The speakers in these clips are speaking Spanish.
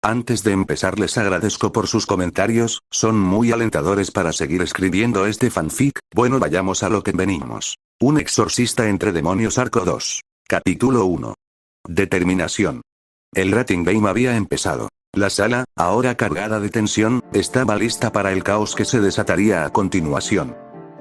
Antes de empezar les agradezco por sus comentarios, son muy alentadores para seguir escribiendo este fanfic. Bueno, vayamos a lo que venimos. Un exorcista entre demonios arco 2. Capítulo 1. Determinación. El rating game había empezado. La sala, ahora cargada de tensión, estaba lista para el caos que se desataría a continuación.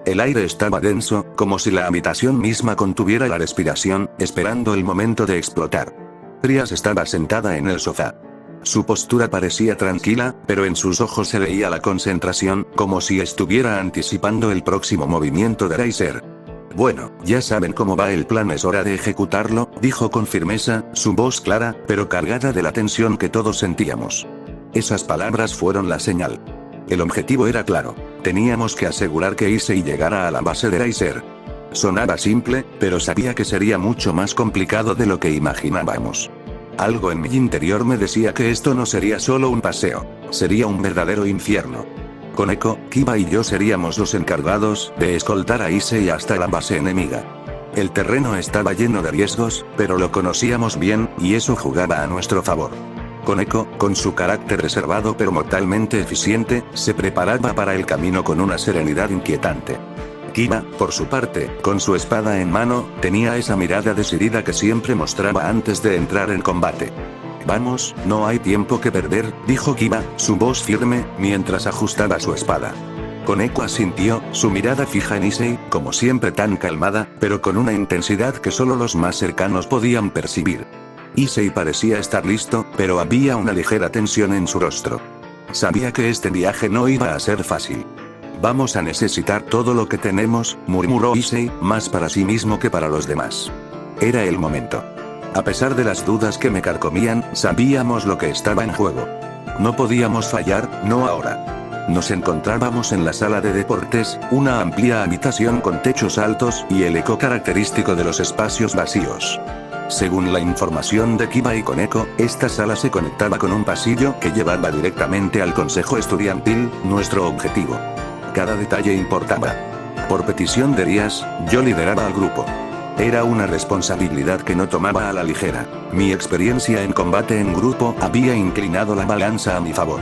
El aire estaba denso, como si la habitación misma contuviera la respiración, esperando el momento de explotar. Trias estaba sentada en el sofá. Su postura parecía tranquila, pero en sus ojos se veía la concentración, como si estuviera anticipando el próximo movimiento de Riser. Bueno, ya saben cómo va el plan, es hora de ejecutarlo, dijo con firmeza, su voz clara, pero cargada de la tensión que todos sentíamos. Esas palabras fueron la señal. El objetivo era claro. Teníamos que asegurar que Issei llegara a la base de Riser. Sonaba simple, pero sabía que sería mucho más complicado de lo que imaginábamos. Algo en mi interior me decía que esto no sería solo un paseo, sería un verdadero infierno. Koneko, Kiba y yo seríamos los encargados de escoltar a Issei hasta la base enemiga. El terreno estaba lleno de riesgos, pero lo conocíamos bien, y eso jugaba a nuestro favor. Koneko, con su carácter reservado pero mortalmente eficiente, se preparaba para el camino con una serenidad inquietante. Kiba, por su parte, con su espada en mano, tenía esa mirada decidida que siempre mostraba antes de entrar en combate. Vamos, no hay tiempo que perder, dijo Kiba, su voz firme, mientras ajustaba su espada. Koneko asintió, su mirada fija en Issei, como siempre tan calmada, pero con una intensidad que solo los más cercanos podían percibir. Issei parecía estar listo, pero había una ligera tensión en su rostro. Sabía que este viaje no iba a ser fácil. Vamos a necesitar todo lo que tenemos, murmuró Issei, más para sí mismo que para los demás. Era el momento. A pesar de las dudas que me carcomían, sabíamos lo que estaba en juego. No podíamos fallar, no ahora. Nos encontrábamos en la sala de deportes, una amplia habitación con techos altos y el eco característico de los espacios vacíos. Según la información de Kiba y Koneko, esta sala se conectaba con un pasillo que llevaba directamente al consejo estudiantil, nuestro objetivo. Cada detalle importaba. Por petición de Rias, yo lideraba al grupo. Era una responsabilidad que no tomaba a la ligera. Mi experiencia en combate en grupo había inclinado la balanza a mi favor.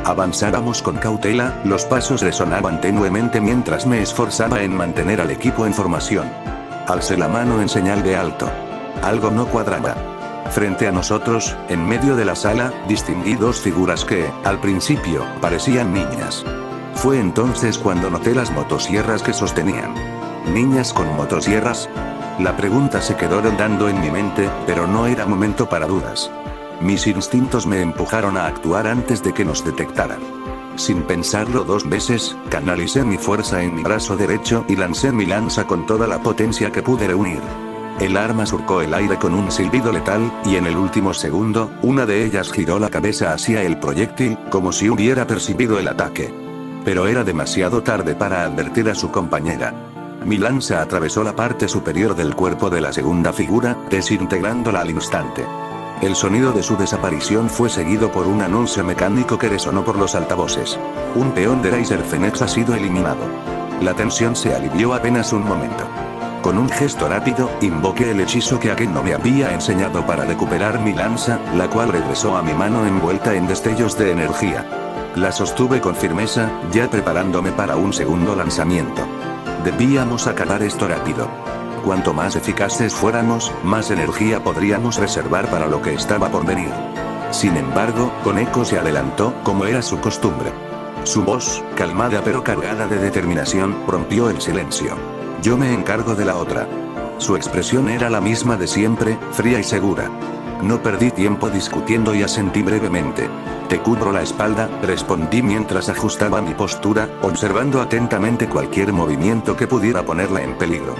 Avanzábamos con cautela, los pasos resonaban tenuemente mientras me esforzaba en mantener al equipo en formación. Alcé la mano en señal de alto. Algo no cuadraba. Frente a nosotros, en medio de la sala, distinguí dos figuras que, al principio, parecían niñas. Fue entonces cuando noté las motosierras que sostenían. ¿Niñas con motosierras? La pregunta se quedó rondando en mi mente, pero no era momento para dudas. Mis instintos me empujaron a actuar antes de que nos detectaran. Sin pensarlo dos veces, canalicé mi fuerza en mi brazo derecho y lancé mi lanza con toda la potencia que pude reunir. El arma surcó el aire con un silbido letal, y en el último segundo, una de ellas giró la cabeza hacia el proyectil, como si hubiera percibido el ataque. Pero era demasiado tarde para advertir a su compañera. Mi lanza atravesó la parte superior del cuerpo de la segunda figura, desintegrándola al instante. El sonido de su desaparición fue seguido por un anuncio mecánico que resonó por los altavoces. Un peón de Riser Phoenix ha sido eliminado. La tensión se alivió apenas un momento. Con un gesto rápido, invoqué el hechizo que Akeno me había enseñado para recuperar mi lanza, la cual regresó a mi mano envuelta en destellos de energía. La sostuve con firmeza, ya preparándome para un segundo lanzamiento. Debíamos acabar esto rápido. Cuanto más eficaces fuéramos, más energía podríamos reservar para lo que estaba por venir. Sin embargo, Koneko se adelantó, como era su costumbre. Su voz, calmada pero cargada de determinación, rompió el silencio. Yo me encargo de la otra. Su expresión era la misma de siempre, fría y segura. No perdí tiempo discutiendo y asentí brevemente. Te cubro la espalda, respondí mientras ajustaba mi postura, observando atentamente cualquier movimiento que pudiera ponerla en peligro.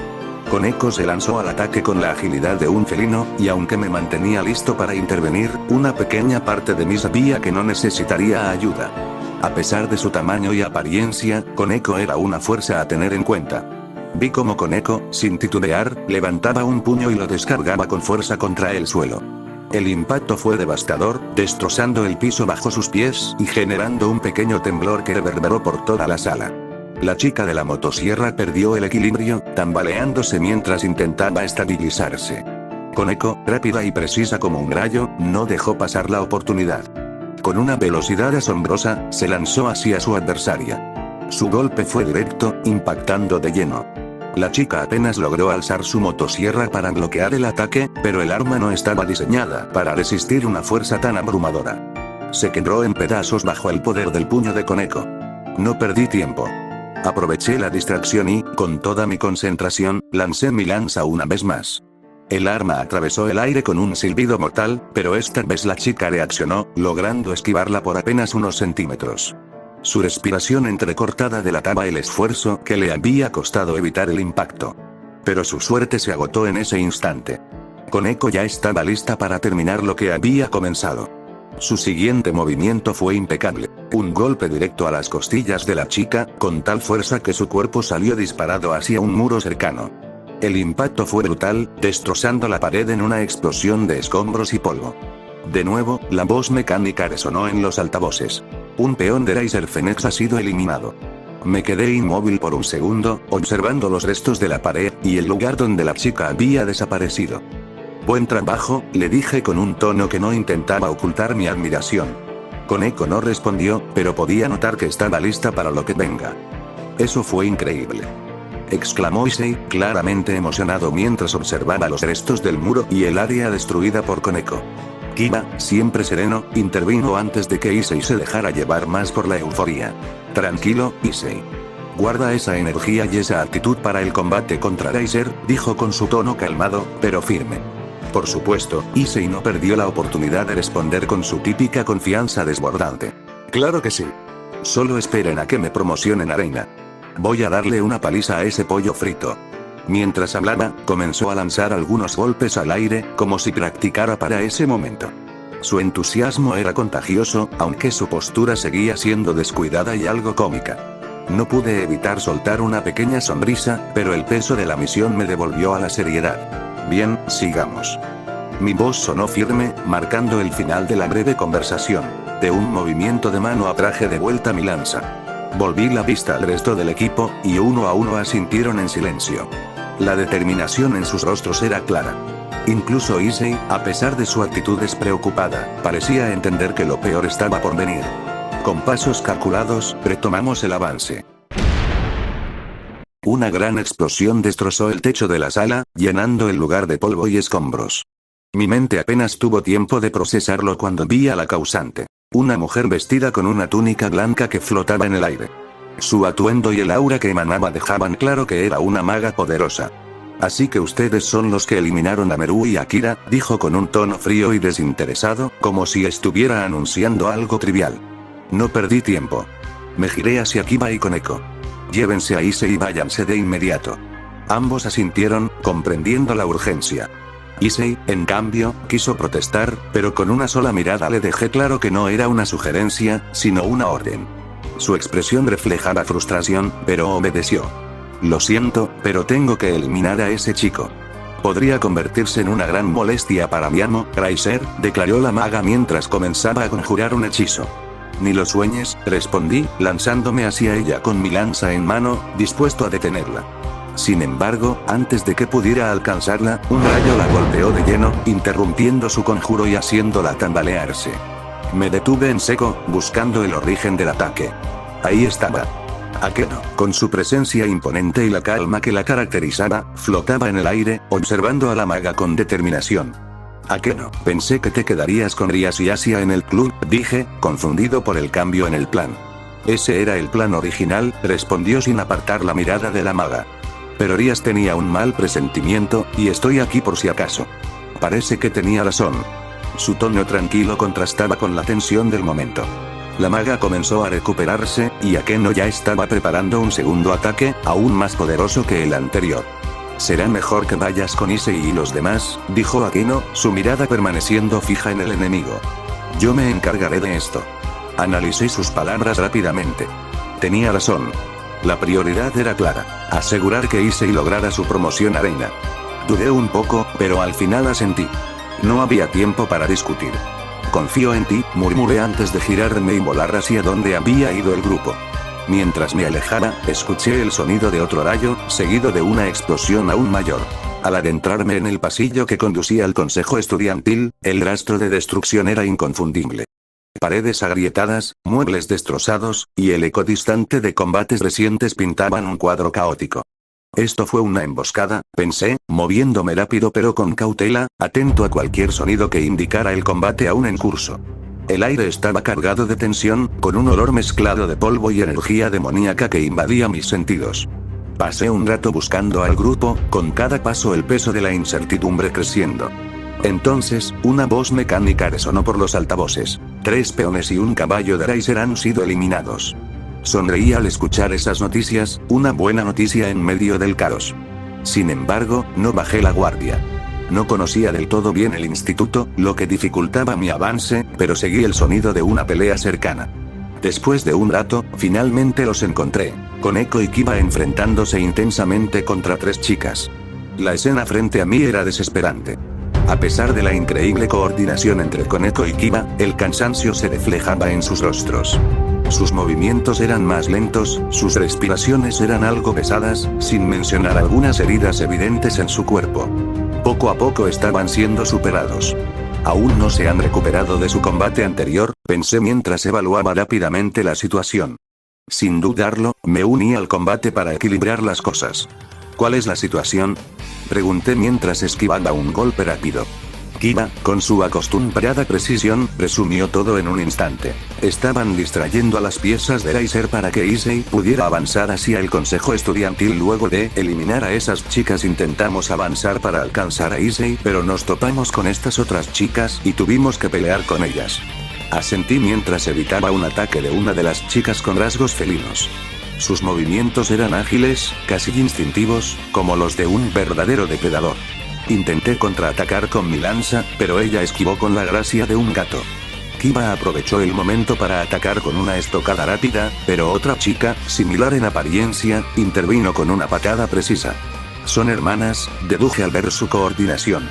Koneko se lanzó al ataque con la agilidad de un felino, y aunque me mantenía listo para intervenir, una pequeña parte de mí sabía que no necesitaría ayuda. A pesar de su tamaño y apariencia, Koneko era una fuerza a tener en cuenta. Vi cómo Koneko, sin titubear, levantaba un puño y lo descargaba con fuerza contra el suelo. El impacto fue devastador, destrozando el piso bajo sus pies y generando un pequeño temblor que reverberó por toda la sala. La chica de la motosierra perdió el equilibrio, tambaleándose mientras intentaba estabilizarse. Koneko, rápida y precisa como un rayo, no dejó pasar la oportunidad. Con una velocidad asombrosa, se lanzó hacia su adversaria. Su golpe fue directo, impactando de lleno. La chica apenas logró alzar su motosierra para bloquear el ataque, pero el arma no estaba diseñada para resistir una fuerza tan abrumadora. Se quebró en pedazos bajo el poder del puño de Koneko. No perdí tiempo. Aproveché la distracción y, con toda mi concentración, lancé mi lanza una vez más. El arma atravesó el aire con un silbido mortal, pero esta vez la chica reaccionó, logrando esquivarla por apenas unos centímetros. Su respiración entrecortada delataba el esfuerzo que le había costado evitar el impacto. Pero su suerte se agotó en ese instante. Koneko ya estaba lista para terminar lo que había comenzado. Su siguiente movimiento fue impecable. Un golpe directo a las costillas de la chica, con tal fuerza que su cuerpo salió disparado hacia un muro cercano. El impacto fue brutal, destrozando la pared en una explosión de escombros y polvo. De nuevo, la voz mecánica resonó en los altavoces. Un peón de Riser Phoenix ha sido eliminado. Me quedé inmóvil por un segundo, observando los restos de la pared, y el lugar donde la chica había desaparecido. Buen trabajo, le dije con un tono que no intentaba ocultar mi admiración. Koneko no respondió, pero podía notar que estaba lista para lo que venga. Eso fue increíble, exclamó Issei, claramente emocionado mientras observaba los restos del muro y el área destruida por Koneko. Kiba, siempre sereno, intervino antes de que Issei se dejara llevar más por la euforia. Tranquilo, Issei. Guarda esa energía y esa actitud para el combate contra Riser, dijo con su tono calmado, pero firme. Por supuesto, Issei no perdió la oportunidad de responder con su típica confianza desbordante. Claro que sí. Solo esperen a que me promocionen a reina. Voy a darle una paliza a ese pollo frito. Mientras hablaba, comenzó a lanzar algunos golpes al aire, como si practicara para ese momento. Su entusiasmo era contagioso, aunque su postura seguía siendo descuidada y algo cómica. No pude evitar soltar una pequeña sonrisa, pero el peso de la misión me devolvió a la seriedad. Bien, sigamos. Mi voz sonó firme, marcando el final de la breve conversación. De un movimiento de mano atraje de vuelta mi lanza. Volví la vista al resto del equipo, y uno a uno asintieron en silencio. La determinación en sus rostros era clara. Incluso Issei, a pesar de su actitud despreocupada, parecía entender que lo peor estaba por venir. Con pasos calculados, retomamos el avance. Una gran explosión destrozó el techo de la sala, llenando el lugar de polvo y escombros. Mi mente apenas tuvo tiempo de procesarlo cuando vi a la causante. Una mujer vestida con una túnica blanca que flotaba en el aire. Su atuendo y el aura que emanaba dejaban claro que era una maga poderosa. Así que ustedes son los que eliminaron a Meru y Akira, dijo con un tono frío y desinteresado, como si estuviera anunciando algo trivial. No perdí tiempo. Me giré hacia Kiba y Koneko. Llévense a Issei y váyanse de inmediato. Ambos asintieron, comprendiendo la urgencia. Issei, en cambio, quiso protestar, pero con una sola mirada le dejé claro que no era una sugerencia, sino una orden. Su expresión reflejaba frustración, pero obedeció. Lo siento, pero tengo que eliminar a ese chico. Podría convertirse en una gran molestia para mi amo, Riser, declaró la maga mientras comenzaba a conjurar un hechizo. Ni lo sueñes, respondí, lanzándome hacia ella con mi lanza en mano, dispuesto a detenerla. Sin embargo, antes de que pudiera alcanzarla, un rayo la golpeó de lleno, interrumpiendo su conjuro y haciéndola tambalearse. Me detuve en seco, buscando el origen del ataque. Ahí estaba. Akeno, con su presencia imponente y la calma que la caracterizaba, flotaba en el aire, observando a la maga con determinación. Akeno, pensé que te quedarías con Rias y Asia en el club, dije, confundido por el cambio en el plan. Ese era el plan original, respondió sin apartar la mirada de la maga. Pero Rias tenía un mal presentimiento, y estoy aquí por si acaso. Parece que tenía razón. Su tono tranquilo contrastaba con la tensión del momento. La maga comenzó a recuperarse, y Akeno ya estaba preparando un segundo ataque, aún más poderoso que el anterior. Será mejor que vayas con Issei y los demás, dijo Akeno, su mirada permaneciendo fija en el enemigo. Yo me encargaré de esto. Analicé sus palabras rápidamente. Tenía razón. La prioridad era clara, asegurar que Issei lograra su promoción a reina. Dudé un poco, pero al final asentí. No había tiempo para discutir. Confío en ti, murmuré antes de girarme y volar hacia donde había ido el grupo. Mientras me alejaba, escuché el sonido de otro rayo, seguido de una explosión aún mayor. Al adentrarme en el pasillo que conducía al consejo estudiantil, el rastro de destrucción era inconfundible. Paredes agrietadas, muebles destrozados, y el eco distante de combates recientes pintaban un cuadro caótico. Esto fue una emboscada, pensé, moviéndome rápido pero con cautela, atento a cualquier sonido que indicara el combate aún en curso. El aire estaba cargado de tensión, con un olor mezclado de polvo y energía demoníaca que invadía mis sentidos. Pasé un rato buscando al grupo, con cada paso el peso de la incertidumbre creciendo. Entonces, una voz mecánica resonó por los altavoces. 3 peones y un caballo de Riser han sido eliminados. Sonreí al escuchar esas noticias, una buena noticia en medio del caos. Sin embargo, no bajé la guardia. No conocía del todo bien el instituto, lo que dificultaba mi avance, pero seguí el sonido de una pelea cercana. Después de un rato, finalmente los encontré. Koneko y Kiba enfrentándose intensamente contra 3 chicas. La escena frente a mí era desesperante. A pesar de la increíble coordinación entre Koneko y Kiba, el cansancio se reflejaba en sus rostros. Sus movimientos eran más lentos, sus respiraciones eran algo pesadas, sin mencionar algunas heridas evidentes en su cuerpo. Poco a poco estaban siendo superados. Aún no se han recuperado de su combate anterior, pensé mientras evaluaba rápidamente la situación. Sin dudarlo, me uní al combate para equilibrar las cosas. ¿Cuál es la situación?, pregunté mientras esquivaba un golpe rápido. Kiba, con su acostumbrada precisión, resumió todo en un instante. Estaban distrayendo a las piezas de Riser para que Issei pudiera avanzar hacia el consejo estudiantil. Luego de eliminar a esas chicas intentamos avanzar para alcanzar a Issei, pero nos topamos con estas otras chicas y tuvimos que pelear con ellas. Asentí mientras evitaba un ataque de una de las chicas con rasgos felinos. Sus movimientos eran ágiles, casi instintivos, como los de un verdadero depredador. Intenté contraatacar con mi lanza, pero ella esquivó con la gracia de un gato. Kiba aprovechó el momento para atacar con una estocada rápida, pero otra chica, similar en apariencia, intervino con una patada precisa. Son hermanas, deduje al ver su coordinación.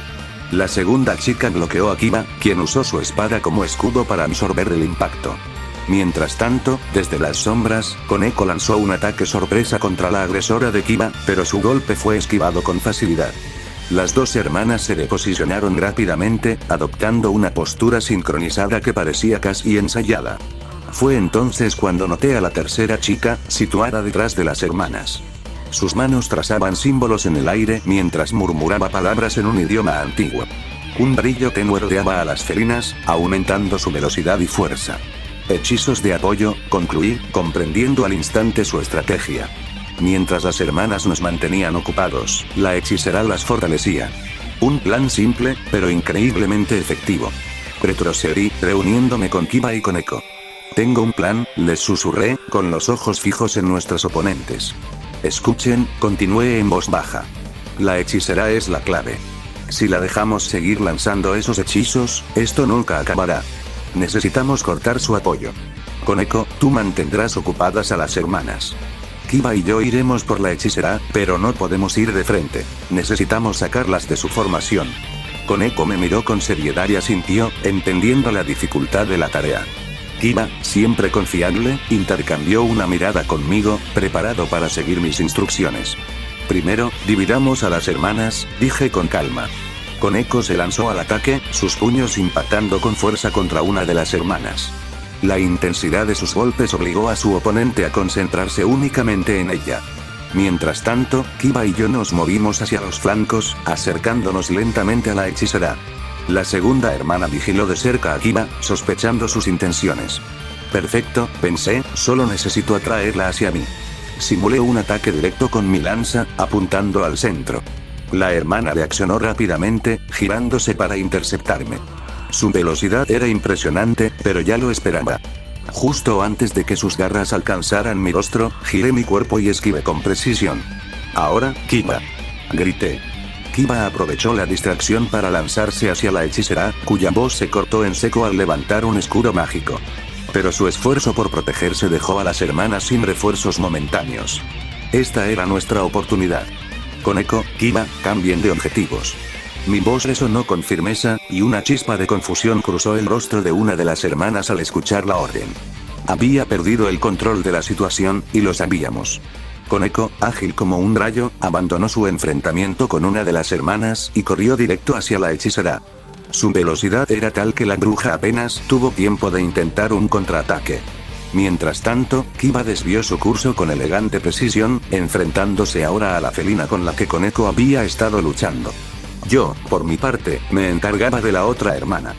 La segunda chica bloqueó a Kiba, quien usó su espada como escudo para absorber el impacto. Mientras tanto, desde las sombras, Koneko lanzó un ataque sorpresa contra la agresora de Kiba, pero su golpe fue esquivado con facilidad. Las 2 hermanas se reposicionaron rápidamente, adoptando una postura sincronizada que parecía casi ensayada. Fue entonces cuando noté a la tercera chica, situada detrás de las hermanas. Sus manos trazaban símbolos en el aire mientras murmuraba palabras en un idioma antiguo. Un brillo tenue rodeaba a las felinas, aumentando su velocidad y fuerza. Hechizos de apoyo, concluí, comprendiendo al instante su estrategia. Mientras las hermanas nos mantenían ocupados, la hechicera las fortalecía. Un plan simple, pero increíblemente efectivo. Retrocedí, reuniéndome con Kiba y Koneko. Tengo un plan, les susurré, con los ojos fijos en nuestros oponentes. Escuchen, continué en voz baja. La hechicera es la clave. Si la dejamos seguir lanzando esos hechizos, esto nunca acabará. Necesitamos cortar su apoyo. Koneko, tú mantendrás ocupadas a las hermanas. Kiba y yo iremos por la hechicera, pero no podemos ir de frente. Necesitamos sacarlas de su formación. Koneko me miró con seriedad y asintió, entendiendo la dificultad de la tarea. Kiba, siempre confiable, intercambió una mirada conmigo, preparado para seguir mis instrucciones. Primero, dividamos a las hermanas, dije con calma. Koneko se lanzó al ataque, sus puños impactando con fuerza contra una de las hermanas. La intensidad de sus golpes obligó a su oponente a concentrarse únicamente en ella. Mientras tanto, Kiba y yo nos movimos hacia los flancos, acercándonos lentamente a la hechicera. La segunda hermana vigiló de cerca a Kiba, sospechando sus intenciones. Perfecto, pensé, solo necesito atraerla hacia mí. Simulé un ataque directo con mi lanza, apuntando al centro. La hermana reaccionó rápidamente, girándose para interceptarme. Su velocidad era impresionante, pero ya lo esperaba. Justo antes de que sus garras alcanzaran mi rostro, giré mi cuerpo y esquivé con precisión. Ahora, Kiba. Grité. Kiba aprovechó la distracción para lanzarse hacia la hechicera, cuya voz se cortó en seco al levantar un escudo mágico. Pero su esfuerzo por protegerse dejó a las hermanas sin refuerzos momentáneos. Esta era nuestra oportunidad. Koneko, Kiba, cambien de objetivos. Mi voz resonó con firmeza, y una chispa de confusión cruzó el rostro de una de las hermanas al escuchar la orden. Había perdido el control de la situación, y lo sabíamos. Koneko, ágil como un rayo, abandonó su enfrentamiento con una de las hermanas y corrió directo hacia la hechicera. Su velocidad era tal que la bruja apenas tuvo tiempo de intentar un contraataque. Mientras tanto, Kiba desvió su curso con elegante precisión, enfrentándose ahora a la felina con la que Koneko había estado luchando. Yo, por mi parte, me encargaba de la otra hermana.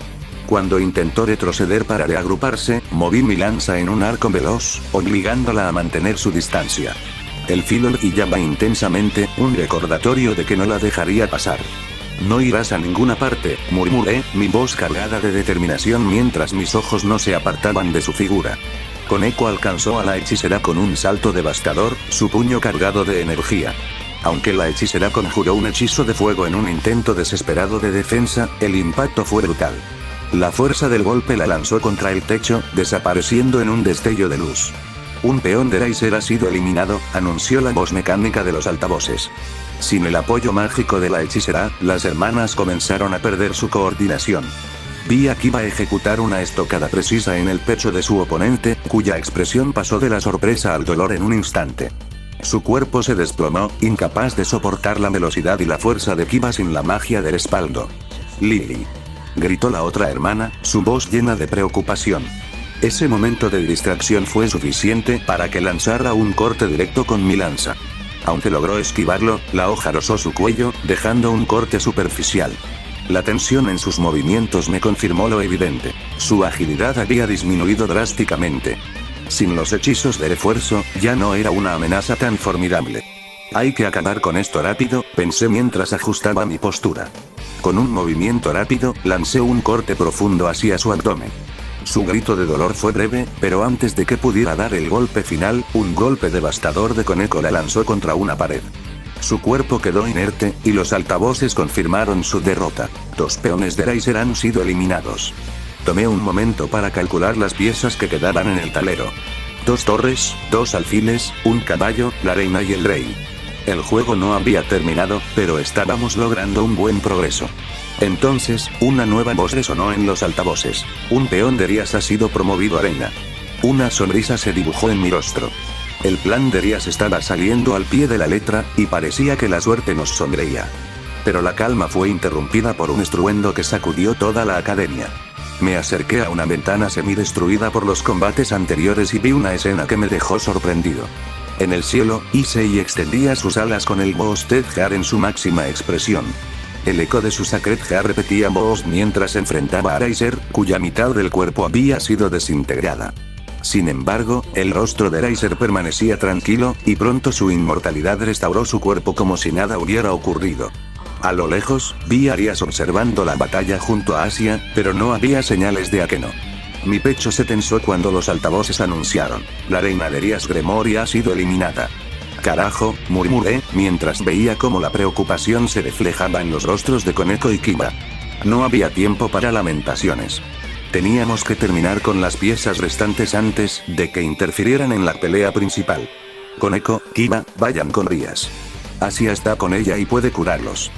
Cuando intentó retroceder para reagruparse, moví mi lanza en un arco veloz, obligándola a mantener su distancia. El filo brillaba intensamente, un recordatorio de que no la dejaría pasar. No irás a ninguna parte, murmuré, mi voz cargada de determinación mientras mis ojos no se apartaban de su figura. Koneko alcanzó a la hechicera con un salto devastador, su puño cargado de energía. Aunque la hechicera conjuró un hechizo de fuego en un intento desesperado de defensa, el impacto fue brutal. La fuerza del golpe la lanzó contra el techo, desapareciendo en un destello de luz. Un peón de Riser ha sido eliminado, anunció la voz mecánica de los altavoces. Sin el apoyo mágico de la hechicera, las hermanas comenzaron a perder su coordinación. Vi a Kiba ejecutar una estocada precisa en el pecho de su oponente, cuya expresión pasó de la sorpresa al dolor en un instante. Su cuerpo se desplomó, incapaz de soportar la velocidad y la fuerza de Kiba sin la magia del respaldo. «Lily», gritó la otra hermana, su voz llena de preocupación. Ese momento de distracción fue suficiente para que lanzara un corte directo con mi lanza. Aunque logró esquivarlo, la hoja rozó su cuello, dejando un corte superficial. La tensión en sus movimientos me confirmó lo evidente. Su agilidad había disminuido drásticamente. Sin los hechizos de refuerzo, ya no era una amenaza tan formidable. Hay que acabar con esto rápido, pensé mientras ajustaba mi postura. Con un movimiento rápido, lancé un corte profundo hacia su abdomen. Su grito de dolor fue breve, pero antes de que pudiera dar el golpe final, un golpe devastador de Koneko la lanzó contra una pared. Su cuerpo quedó inerte, y los altavoces confirmaron su derrota. 2 peones de Riser han sido eliminados. Tomé un momento para calcular las piezas que quedaban en el tablero. 2 torres, 2 alfiles, un caballo, la reina y el rey. El juego no había terminado, pero estábamos logrando un buen progreso. Entonces, una nueva voz resonó en los altavoces. Un peón de Rias ha sido promovido a reina. Una sonrisa se dibujó en mi rostro. El plan de Rias estaba saliendo al pie de la letra, y parecía que la suerte nos sonreía. Pero la calma fue interrumpida por un estruendo que sacudió toda la academia. Me acerqué a una ventana semidestruida por los combates anteriores y vi una escena que me dejó sorprendido. En el cielo, Issei extendía sus alas con el Boosted-Jar en su máxima expresión. El eco de su Sacred-Jar repetía Boost mientras enfrentaba a Riser, cuya mitad del cuerpo había sido desintegrada. Sin embargo, el rostro de Riser permanecía tranquilo, y pronto su inmortalidad restauró su cuerpo como si nada hubiera ocurrido. A lo lejos, vi a Rias observando la batalla junto a Asia, pero no había señales de Akeno. Mi pecho se tensó cuando los altavoces anunciaron: la reina de Rias Gremory ha sido eliminada. Carajo, murmuré, mientras veía cómo la preocupación se reflejaba en los rostros de Koneko y Kiba. No había tiempo para lamentaciones. Teníamos que terminar con las piezas restantes antes de que interfirieran en la pelea principal. Koneko, Kiba, vayan con Rias. Asia está con ella y puede curarlos.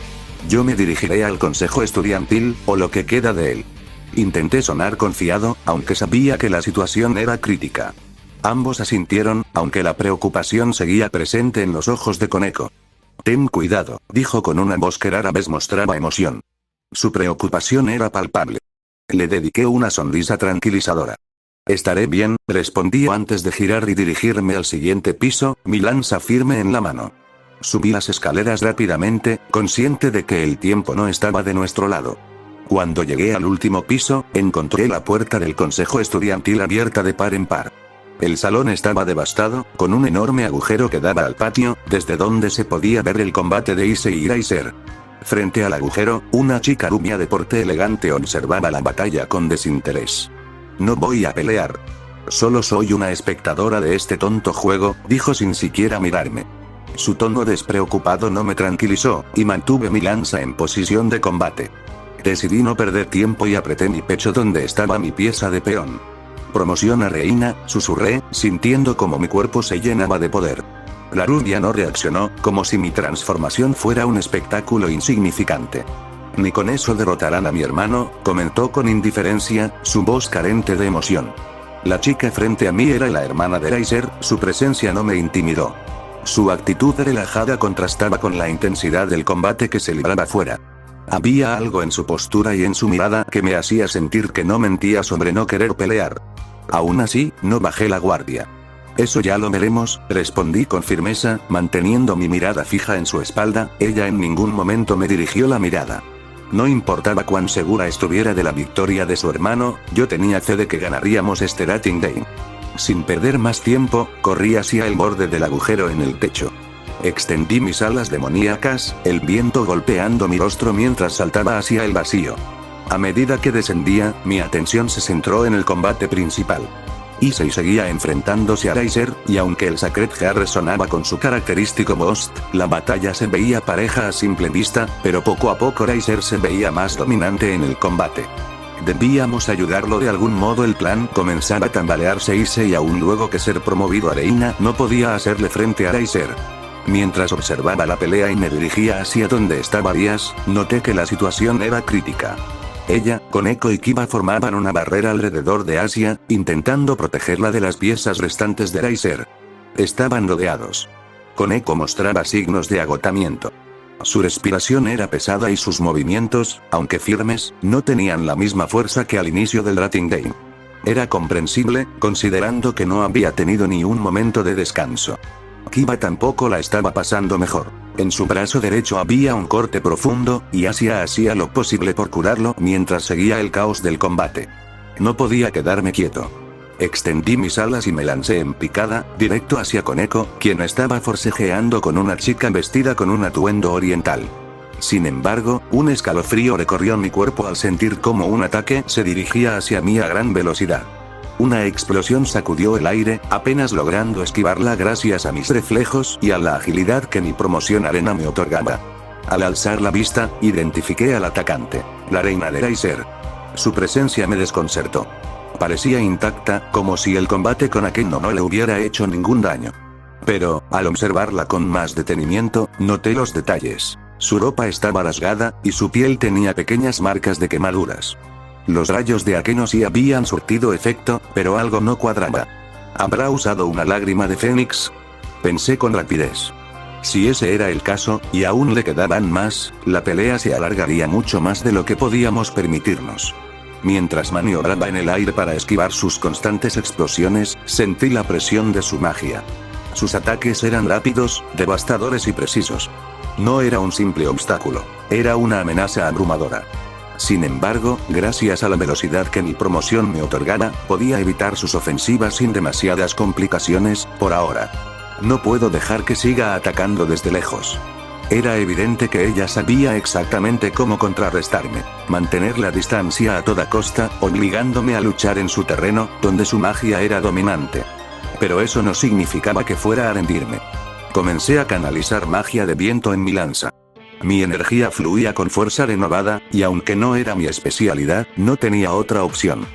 Yo me dirigiré al consejo estudiantil, o lo que queda de él. Intenté sonar confiado, aunque sabía que la situación era crítica. Ambos asintieron, aunque la preocupación seguía presente en los ojos de Koneko. Ten cuidado, dijo con una voz que rara vez mostraba emoción. Su preocupación era palpable. Le dediqué una sonrisa tranquilizadora. Estaré bien, respondí antes de girar y dirigirme al siguiente piso, mi lanza firme en la mano. Subí las escaleras rápidamente, consciente de que el tiempo no estaba de nuestro lado. Cuando llegué al último piso, encontré la puerta del consejo estudiantil abierta de par en par. El salón estaba devastado, con un enorme agujero que daba al patio, desde donde se podía ver el combate de Issei y Riser. Frente al agujero, una chica rubia de porte elegante observaba la batalla con desinterés. No voy a pelear. Solo soy una espectadora de este tonto juego, dijo sin siquiera mirarme. Su tono despreocupado no me tranquilizó, y mantuve mi lanza en posición de combate. Decidí no perder tiempo y apreté mi pecho donde estaba mi pieza de peón. Promoción a reina, susurré, sintiendo como mi cuerpo se llenaba de poder. La rubia no reaccionó, como si mi transformación fuera un espectáculo insignificante. Ni con eso derrotarán a mi hermano, comentó con indiferencia, su voz carente de emoción. La chica frente a mí era la hermana de Riser, su presencia no me intimidó. Su actitud relajada contrastaba con la intensidad del combate que se libraba fuera. Había algo en su postura y en su mirada que me hacía sentir que no mentía sobre no querer pelear. Aún así, no bajé la guardia. Eso ya lo veremos, respondí con firmeza, manteniendo mi mirada fija en su espalda. Ella en ningún momento me dirigió la mirada. No importaba cuán segura estuviera de la victoria de su hermano, yo tenía fe de que ganaríamos este Rating Day. Sin perder más tiempo, corrí hacia el borde del agujero en el techo. Extendí mis alas demoníacas, el viento golpeando mi rostro mientras saltaba hacia el vacío. A medida que descendía, mi atención se centró en el combate principal. Issei seguía enfrentándose a Riser, y aunque el Sacred Heart resonaba con su característico Bost, la batalla se veía pareja a simple vista, pero poco a poco Riser se veía más dominante en el combate. Debíamos ayudarlo de algún modo. El plan comenzaba a tambalearse. Issei, aún luego que ser promovido a reina, no podía hacerle frente a Riser. Mientras observaba la pelea y me dirigía hacia donde estaba Rias, noté que la situación era crítica. Ella, Koneko y Kiba formaban una barrera alrededor de Asia, intentando protegerla de las piezas restantes de Riser. Estaban rodeados. Koneko mostraba signos de agotamiento. Su respiración era pesada y sus movimientos, aunque firmes, no tenían la misma fuerza que al inicio del Rating Day. Era comprensible, considerando que no había tenido ni un momento de descanso. Kiba tampoco la estaba pasando mejor. En su brazo derecho había un corte profundo, y Asia hacía lo posible por curarlo mientras seguía el caos del combate. No podía quedarme quieto. Extendí mis alas y me lancé en picada, directo hacia Koneko, quien estaba forcejeando con una chica vestida con un atuendo oriental. Sin embargo, un escalofrío recorrió mi cuerpo al sentir cómo un ataque se dirigía hacia mí a gran velocidad. Una explosión sacudió el aire, apenas logrando esquivarla gracias a mis reflejos y a la agilidad que mi promoción arena me otorgaba. Al alzar la vista, identifiqué al atacante, la reina de Riser. Su presencia me desconcertó. Parecía intacta, como si el combate con Akeno no le hubiera hecho ningún daño. Pero, al observarla con más detenimiento, noté los detalles. Su ropa estaba rasgada, y su piel tenía pequeñas marcas de quemaduras. Los rayos de Akeno sí habían surtido efecto, pero algo no cuadraba. ¿Habrá usado una lágrima de Fénix? Pensé con rapidez. Si ese era el caso, y aún le quedaban más, la pelea se alargaría mucho más de lo que podíamos permitirnos. Mientras maniobraba en el aire para esquivar sus constantes explosiones, sentí la presión de su magia. Sus ataques eran rápidos, devastadores y precisos. No era un simple obstáculo, era una amenaza abrumadora. Sin embargo, gracias a la velocidad que mi promoción me otorgaba, podía evitar sus ofensivas sin demasiadas complicaciones, por ahora. No puedo dejar que siga atacando desde lejos. Era evidente que ella sabía exactamente cómo contrarrestarme, mantener la distancia a toda costa, obligándome a luchar en su terreno, donde su magia era dominante. Pero eso no significaba que fuera a rendirme. Comencé a canalizar magia de viento en mi lanza. Mi energía fluía con fuerza renovada, y aunque no era mi especialidad, no tenía otra opción.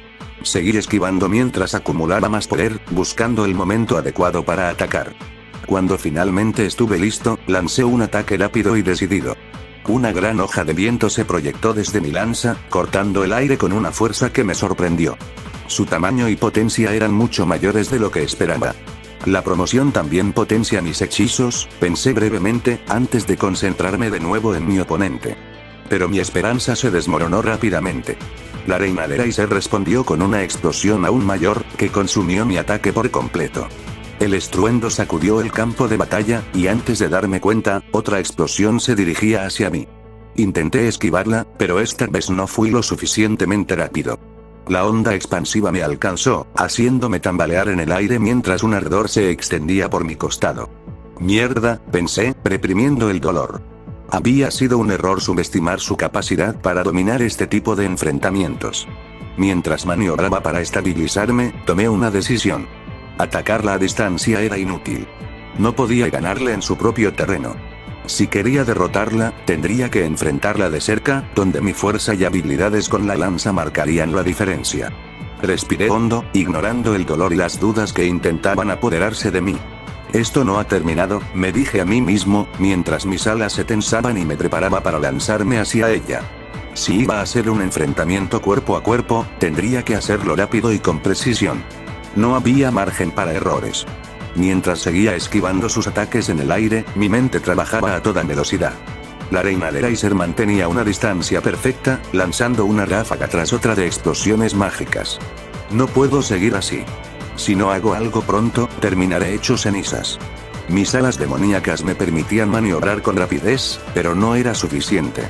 Seguí esquivando mientras acumulaba más poder, buscando el momento adecuado para atacar. Cuando finalmente estuve listo, lancé un ataque rápido y decidido. Una gran hoja de viento se proyectó desde mi lanza, cortando el aire con una fuerza que me sorprendió. Su tamaño y potencia eran mucho mayores de lo que esperaba. La promoción también potencia mis hechizos, pensé brevemente, antes de concentrarme de nuevo en mi oponente. Pero mi esperanza se desmoronó rápidamente. La reina de Riser respondió con una explosión aún mayor, que consumió mi ataque por completo. El estruendo sacudió el campo de batalla, y antes de darme cuenta, otra explosión se dirigía hacia mí. Intenté esquivarla, pero esta vez no fui lo suficientemente rápido. La onda expansiva me alcanzó, haciéndome tambalear en el aire mientras un ardor se extendía por mi costado. Mierda, pensé, reprimiendo el dolor. Había sido un error subestimar su capacidad para dominar este tipo de enfrentamientos. Mientras maniobraba para estabilizarme, tomé una decisión. Atacarla a distancia era inútil. No podía ganarle en su propio terreno. Si quería derrotarla, tendría que enfrentarla de cerca, donde mi fuerza y habilidades con la lanza marcarían la diferencia. Respiré hondo, ignorando el dolor y las dudas que intentaban apoderarse de mí. Esto no ha terminado, me dije a mí mismo, mientras mis alas se tensaban y me preparaba para lanzarme hacia ella. Si iba a ser un enfrentamiento cuerpo a cuerpo, tendría que hacerlo rápido y con precisión. No había margen para errores. Mientras seguía esquivando sus ataques en el aire, mi mente trabajaba a toda velocidad. La reina de Eraser mantenía una distancia perfecta, lanzando una ráfaga tras otra de explosiones mágicas. No puedo seguir así. Si no hago algo pronto, terminaré hecho cenizas. Mis alas demoníacas me permitían maniobrar con rapidez, pero no era suficiente.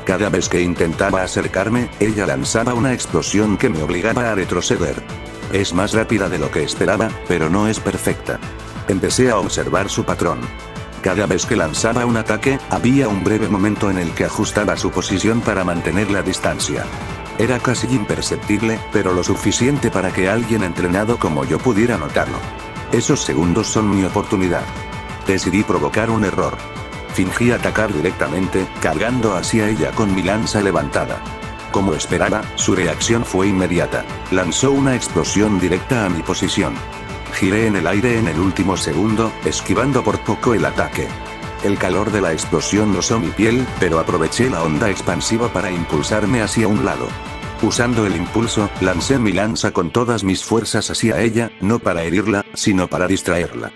Cada vez que intentaba acercarme, ella lanzaba una explosión que me obligaba a retroceder. Es más rápida de lo que esperaba, pero no es perfecta. Empecé a observar su patrón. Cada vez que lanzaba un ataque, había un breve momento en el que ajustaba su posición para mantener la distancia. Era casi imperceptible, pero lo suficiente para que alguien entrenado como yo pudiera notarlo. Esos segundos son mi oportunidad. Decidí provocar un error. Fingí atacar directamente, cargando hacia ella con mi lanza levantada. Como esperaba, su reacción fue inmediata. Lanzó una explosión directa a mi posición. Giré en el aire en el último segundo, esquivando por poco el ataque. El calor de la explosión rozó mi piel, pero aproveché la onda expansiva para impulsarme hacia un lado. Usando el impulso, lancé mi lanza con todas mis fuerzas hacia ella, no para herirla, sino para distraerla.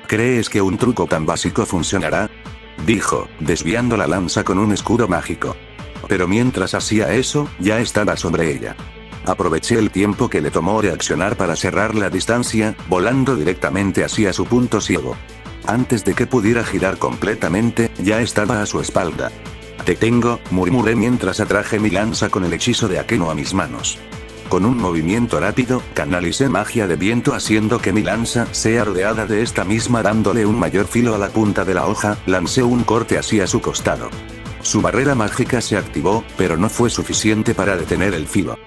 ¿Crees que un truco tan básico funcionará?, dijo, desviando la lanza con un escudo mágico. Pero mientras hacía eso, ya estaba sobre ella. Aproveché el tiempo que le tomó reaccionar para cerrar la distancia, volando directamente hacia su punto ciego. Antes de que pudiera girar completamente, ya estaba a su espalda. «Te tengo», murmuré mientras atraje mi lanza con el hechizo de Akeno a mis manos. Con un movimiento rápido, canalicé magia de viento haciendo que mi lanza sea rodeada de esta misma, dándole un mayor filo a la punta de la hoja, lancé un corte hacia su costado. Su barrera mágica se activó, pero no fue suficiente para detener el filo.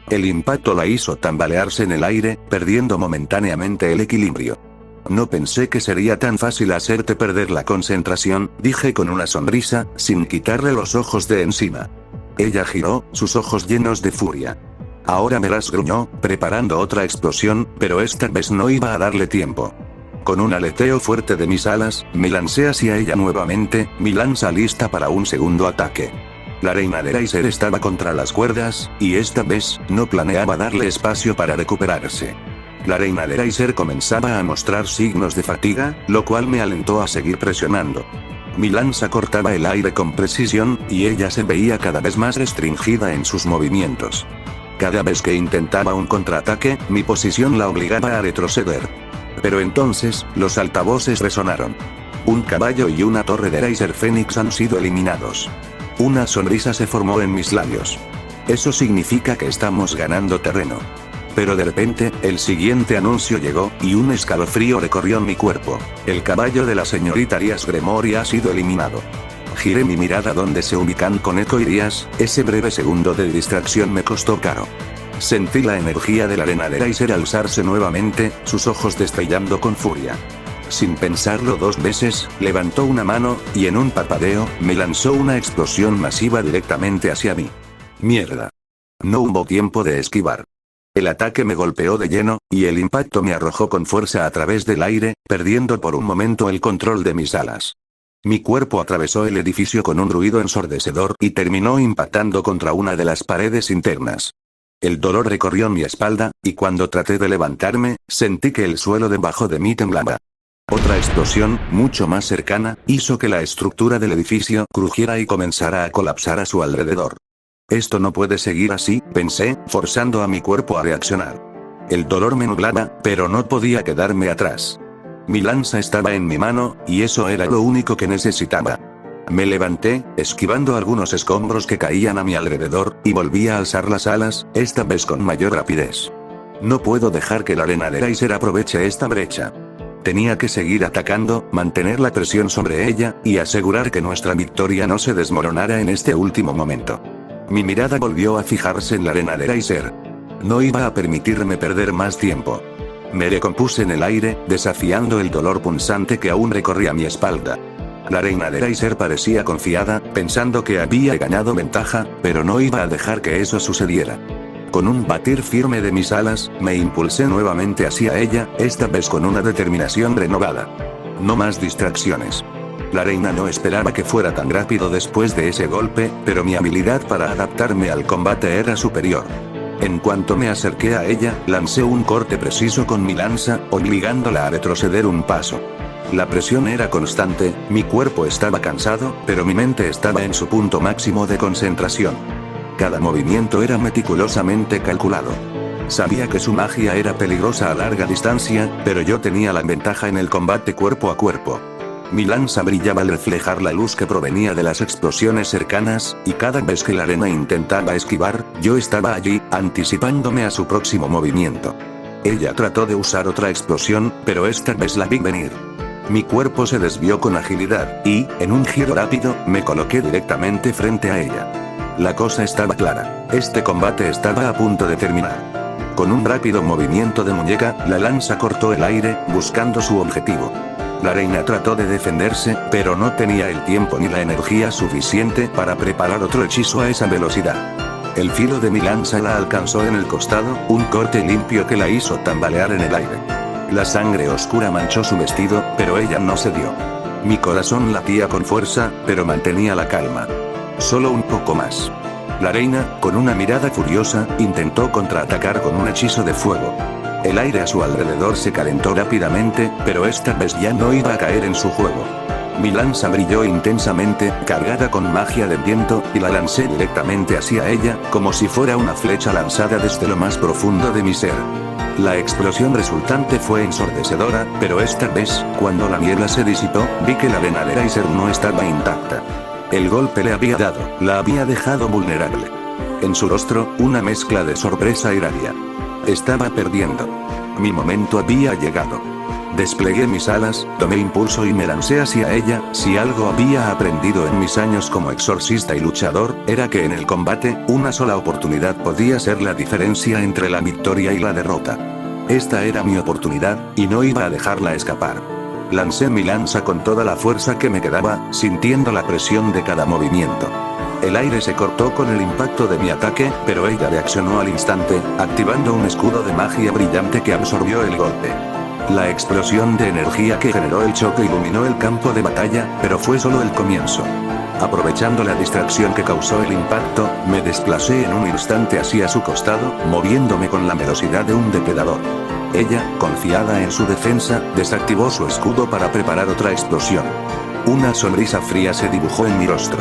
El impacto la hizo tambalearse en el aire, perdiendo momentáneamente el equilibrio. «No pensé que sería tan fácil hacerte perder la concentración», dije con una sonrisa, sin quitarle los ojos de encima. Ella giró, sus ojos llenos de furia. «Ahora verás», gruñó, preparando otra explosión, pero esta vez no iba a darle tiempo. Con un aleteo fuerte de mis alas, me lancé hacia ella nuevamente, mi lanza lista para un segundo ataque. La reina de Eraser estaba contra las cuerdas, y esta vez, no planeaba darle espacio para recuperarse. La reina de Eraser comenzaba a mostrar signos de fatiga, lo cual me alentó a seguir presionando. Mi lanza cortaba el aire con precisión, y ella se veía cada vez más restringida en sus movimientos. Cada vez que intentaba un contraataque, mi posición la obligaba a retroceder. Pero entonces, los altavoces resonaron. Un caballo y una torre de Eraser Phoenix han sido eliminados. Una sonrisa se formó en mis labios. Eso significa que estamos ganando terreno. Pero de repente, el siguiente anuncio llegó, y un escalofrío recorrió mi cuerpo. El caballo de la señorita Rias Gremory ha sido eliminado. Giré mi mirada donde se ubican Koneko y Rias, ese breve segundo de distracción me costó caro. Sentí la energía de la arena de Eraser alzarse nuevamente, sus ojos destellando con furia. Sin pensarlo dos veces, levantó una mano, y en un parpadeo, me lanzó una explosión masiva directamente hacia mí. ¡Mierda! No hubo tiempo de esquivar. El ataque me golpeó de lleno, y el impacto me arrojó con fuerza a través del aire, perdiendo por un momento el control de mis alas. Mi cuerpo atravesó el edificio con un ruido ensordecedor y terminó impactando contra una de las paredes internas. El dolor recorrió mi espalda, y cuando traté de levantarme, sentí que el suelo debajo de mí temblaba. Otra explosión, mucho más cercana, hizo que la estructura del edificio crujiera y comenzara a colapsar a su alrededor. Esto no puede seguir así, pensé, forzando a mi cuerpo a reaccionar. El dolor me nublaba, pero no podía quedarme atrás. Mi lanza estaba en mi mano, y eso era lo único que necesitaba. Me levanté, esquivando algunos escombros que caían a mi alrededor, y volví a alzar las alas, esta vez con mayor rapidez. No puedo dejar que la arena de Eraser aproveche esta brecha. Tenía que seguir atacando, mantener la presión sobre ella, y asegurar que nuestra victoria no se desmoronara en este último momento. Mi mirada volvió a fijarse en la arena de Eraser. No iba a permitirme perder más tiempo. Me recompuse en el aire, desafiando el dolor punzante que aún recorría mi espalda. La reina de Eraser parecía confiada, pensando que había ganado ventaja, pero no iba a dejar que eso sucediera. Con un batir firme de mis alas, me impulsé nuevamente hacia ella, esta vez con una determinación renovada. No más distracciones. La reina no esperaba que fuera tan rápido después de ese golpe, pero mi habilidad para adaptarme al combate era superior. En cuanto me acerqué a ella, lancé un corte preciso con mi lanza, obligándola a retroceder un paso. La presión era constante, mi cuerpo estaba cansado, pero mi mente estaba en su punto máximo de concentración. Cada movimiento era meticulosamente calculado. Sabía que su magia era peligrosa a larga distancia, pero yo tenía la ventaja en el combate cuerpo a cuerpo. Mi lanza brillaba al reflejar la luz que provenía de las explosiones cercanas, y cada vez que la arena intentaba esquivar, yo estaba allí, anticipándome a su próximo movimiento. Ella trató de usar otra explosión, pero esta vez la vi venir. Mi cuerpo se desvió con agilidad, y, en un giro rápido, me coloqué directamente frente a ella. La cosa estaba clara. Este combate estaba a punto de terminar. Con un rápido movimiento de muñeca, la lanza cortó el aire, buscando su objetivo. La reina trató de defenderse, pero no tenía el tiempo ni la energía suficiente para preparar otro hechizo a esa velocidad. El filo de mi lanza la alcanzó en el costado, un corte limpio que la hizo tambalear en el aire. La sangre oscura manchó su vestido, pero ella no cedió. Mi corazón latía con fuerza, pero mantenía la calma. Solo un poco más. La reina, con una mirada furiosa, intentó contraatacar con un hechizo de fuego. El aire a su alrededor se calentó rápidamente, pero esta vez ya no iba a caer en su juego. Mi lanza brilló intensamente, cargada con magia del viento, y la lancé directamente hacia ella, como si fuera una flecha lanzada desde lo más profundo de mi ser. La explosión resultante fue ensordecedora, pero esta vez, cuando la niebla se disipó, vi que la arena de Riser no estaba intacta. El golpe le había dado, la había dejado vulnerable. En su rostro, una mezcla de sorpresa y rabia. Estaba perdiendo. Mi momento había llegado. Desplegué mis alas, tomé impulso y me lancé hacia ella. Si algo había aprendido en mis años como exorcista y luchador, era que en el combate, una sola oportunidad podía ser la diferencia entre la victoria y la derrota. Esta era mi oportunidad, y no iba a dejarla escapar. Lancé mi lanza con toda la fuerza que me quedaba, sintiendo la presión de cada movimiento. El aire se cortó con el impacto de mi ataque, pero ella reaccionó al instante, activando un escudo de magia brillante que absorbió el golpe. La explosión de energía que generó el choque iluminó el campo de batalla, pero fue solo el comienzo. Aprovechando la distracción que causó el impacto, me desplacé en un instante hacia su costado, moviéndome con la velocidad de un depredador. Ella, confiada en su defensa, desactivó su escudo para preparar otra explosión. Una sonrisa fría se dibujó en mi rostro.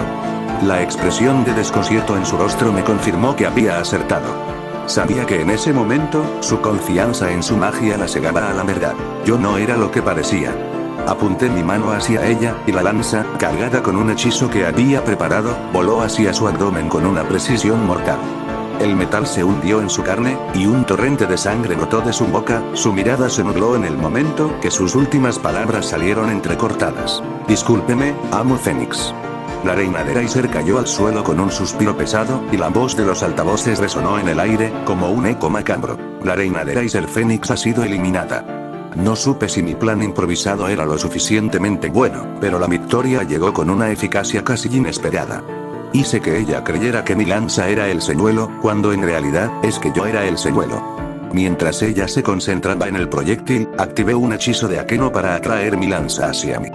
La expresión de desconcierto en su rostro me confirmó que había acertado. Sabía que en ese momento, su confianza en su magia la cegaba a la verdad. Yo no era lo que parecía. Apunté mi mano hacia ella, y la lanza, cargada con un hechizo que había preparado, voló hacia su abdomen con una precisión mortal. El metal se hundió en su carne, y un torrente de sangre brotó de su boca. Su mirada se nubló en el momento que sus últimas palabras salieron entrecortadas. Discúlpeme, amo Fénix. La reina de Riser cayó al suelo con un suspiro pesado, y la voz de los altavoces resonó en el aire, como un eco macabro. La reina de Riser Fénix ha sido eliminada. No supe si mi plan improvisado era lo suficientemente bueno, pero la victoria llegó con una eficacia casi inesperada. Hice que ella creyera que mi lanza era el señuelo, cuando en realidad, es que yo era el señuelo. Mientras ella se concentraba en el proyectil, activé un hechizo de Akeno para atraer mi lanza hacia mí.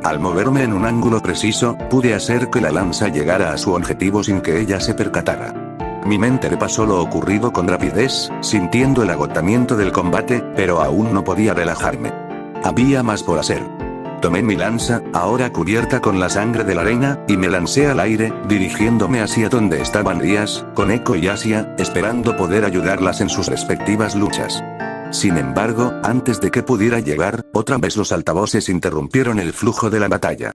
Al moverme en un ángulo preciso, pude hacer que la lanza llegara a su objetivo sin que ella se percatara. Mi mente repasó lo ocurrido con rapidez, sintiendo el agotamiento del combate, pero aún no podía relajarme. Había más por hacer. Tomé mi lanza, ahora cubierta con la sangre de la reina, y me lancé al aire, dirigiéndome hacia donde estaban Rías, Koneko y Asia, esperando poder ayudarlas en sus respectivas luchas. Sin embargo, antes de que pudiera llegar, otra vez los altavoces interrumpieron el flujo de la batalla.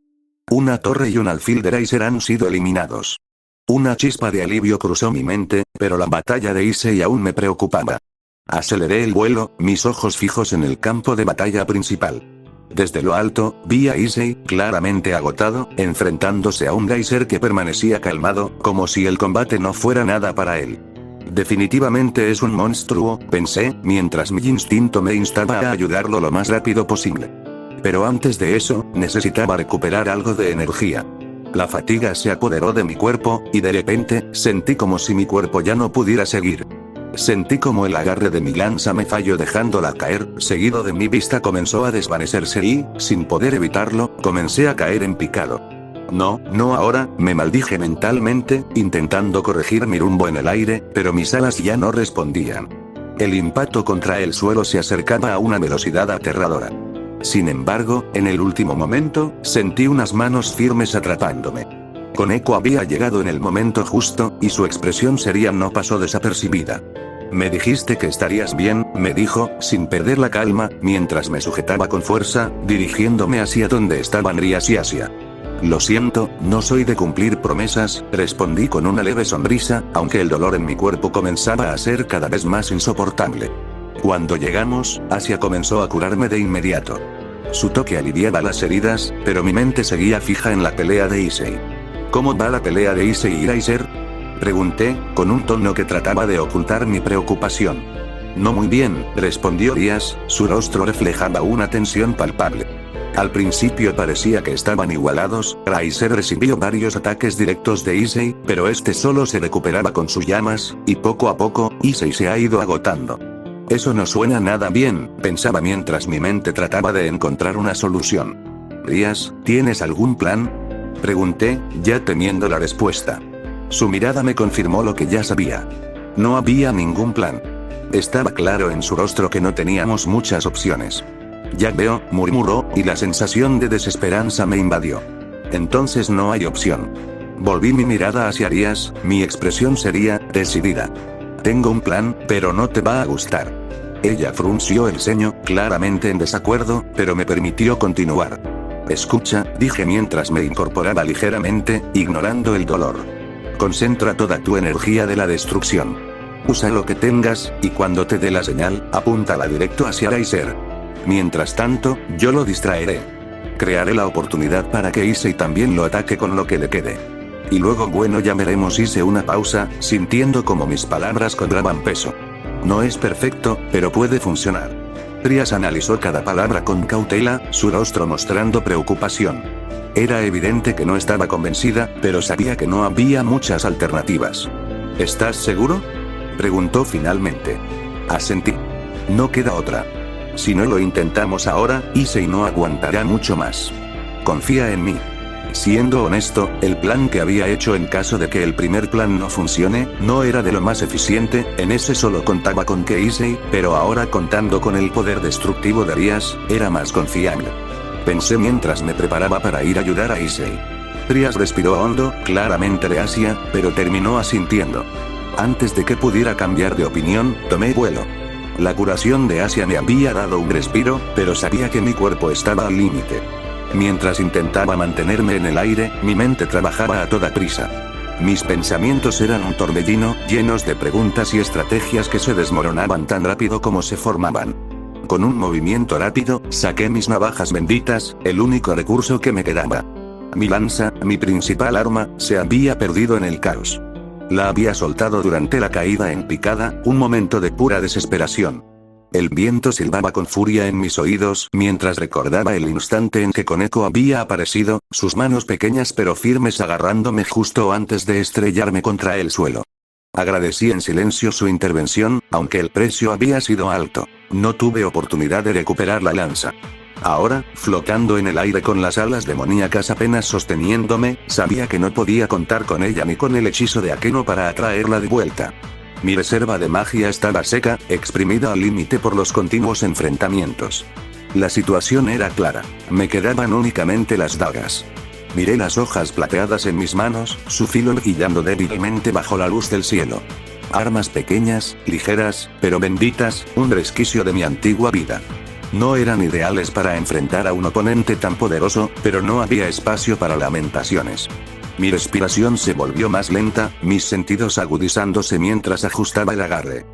Una torre y un alfil de Riser han sido eliminados. Una chispa de alivio cruzó mi mente, pero la batalla de Issei aún me preocupaba. Aceleré el vuelo, mis ojos fijos en el campo de batalla principal. Desde lo alto, vi a Issei, claramente agotado, enfrentándose a un Riser que permanecía calmado, como si el combate no fuera nada para él. Definitivamente es un monstruo, pensé, mientras mi instinto me instaba a ayudarlo lo más rápido posible. Pero antes de eso, necesitaba recuperar algo de energía. La fatiga se apoderó de mi cuerpo, y de repente, sentí como si mi cuerpo ya no pudiera seguir. Sentí como el agarre de mi lanza me falló dejándola caer, seguido de mi vista comenzó a desvanecerse y, sin poder evitarlo, comencé a caer en picado. No, no ahora, me maldije mentalmente, intentando corregir mi rumbo en el aire, pero mis alas ya no respondían. El impacto contra el suelo se acercaba a una velocidad aterradora. Sin embargo, en el último momento, sentí unas manos firmes atrapándome. Koneko había llegado en el momento justo, y su expresión seria no pasó desapercibida. Me dijiste que estarías bien, me dijo, sin perder la calma, mientras me sujetaba con fuerza, dirigiéndome hacia donde estaban Rías y Asia. Lo siento, no soy de cumplir promesas, respondí con una leve sonrisa, aunque el dolor en mi cuerpo comenzaba a ser cada vez más insoportable. Cuando llegamos, Asia comenzó a curarme de inmediato. Su toque aliviaba las heridas, pero mi mente seguía fija en la pelea de Issei. ¿Cómo va la pelea de Issei y Riser?, pregunté, con un tono que trataba de ocultar mi preocupación. No muy bien, respondió Rías, su rostro reflejaba una tensión palpable. Al principio parecía que estaban igualados, Riser recibió varios ataques directos de Issei, pero este solo se recuperaba con sus llamas, y poco a poco, Issei se ha ido agotando. Eso no suena nada bien, pensaba mientras mi mente trataba de encontrar una solución. Rías, ¿tienes algún plan?, pregunté, ya temiendo la respuesta. Su mirada me confirmó lo que ya sabía. No había ningún plan. Estaba claro en su rostro que no teníamos muchas opciones. Ya veo, murmuró, y la sensación de desesperanza me invadió. Entonces no hay opción. Volví mi mirada hacia Rías, mi expresión sería, decidida. Tengo un plan, pero no te va a gustar. Ella frunció el ceño, claramente en desacuerdo, pero me permitió continuar. Escucha, dije mientras me incorporaba ligeramente, ignorando el dolor. Concentra toda tu energía de la destrucción. Usa lo que tengas, y cuando te dé la señal, apúntala directo hacia Riser. Mientras tanto, yo lo distraeré. Crearé la oportunidad para que Issei también lo ataque con lo que le quede. Y luego ya veremos. Hice una pausa, sintiendo como mis palabras cobraban peso. No es perfecto, pero puede funcionar. Rías analizó cada palabra con cautela, su rostro mostrando preocupación. Era evidente que no estaba convencida, pero sabía que no había muchas alternativas. ¿Estás seguro?, preguntó finalmente. Asentí. No queda otra. Si no lo intentamos ahora, Issei no aguantará mucho más. Confía en mí. Siendo honesto, el plan que había hecho en caso de que el primer plan no funcione, no era de lo más eficiente, en ese solo contaba con que Issei, pero ahora contando con el poder destructivo de Rías, era más confiable. Pensé mientras me preparaba para ir a ayudar a Issei. Rías respiró hondo, claramente de Asia, pero terminó asintiendo. Antes de que pudiera cambiar de opinión, tomé vuelo. La curación de Asia me había dado un respiro, pero sabía que mi cuerpo estaba al límite. Mientras intentaba mantenerme en el aire, mi mente trabajaba a toda prisa. Mis pensamientos eran un torbellino, llenos de preguntas y estrategias que se desmoronaban tan rápido como se formaban. Con un movimiento rápido, saqué mis navajas benditas, el único recurso que me quedaba. Mi lanza, mi principal arma, se había perdido en el caos. La había soltado durante la caída en picada, un momento de pura desesperación. El viento silbaba con furia en mis oídos, mientras recordaba el instante en que Koneko había aparecido, sus manos pequeñas pero firmes agarrándome justo antes de estrellarme contra el suelo. Agradecí en silencio su intervención, aunque el precio había sido alto. No tuve oportunidad de recuperar la lanza. Ahora, flotando en el aire con las alas demoníacas apenas sosteniéndome, sabía que no podía contar con ella ni con el hechizo de Akeno para atraerla de vuelta. Mi reserva de magia estaba seca, exprimida al límite por los continuos enfrentamientos. La situación era clara. Me quedaban únicamente las dagas. Miré las hojas plateadas en mis manos, su filo brillando débilmente bajo la luz del cielo. Armas pequeñas, ligeras, pero benditas, un resquicio de mi antigua vida. No eran ideales para enfrentar a un oponente tan poderoso, pero no había espacio para lamentaciones. Mi respiración se volvió más lenta, mis sentidos agudizándose mientras ajustaba el agarre.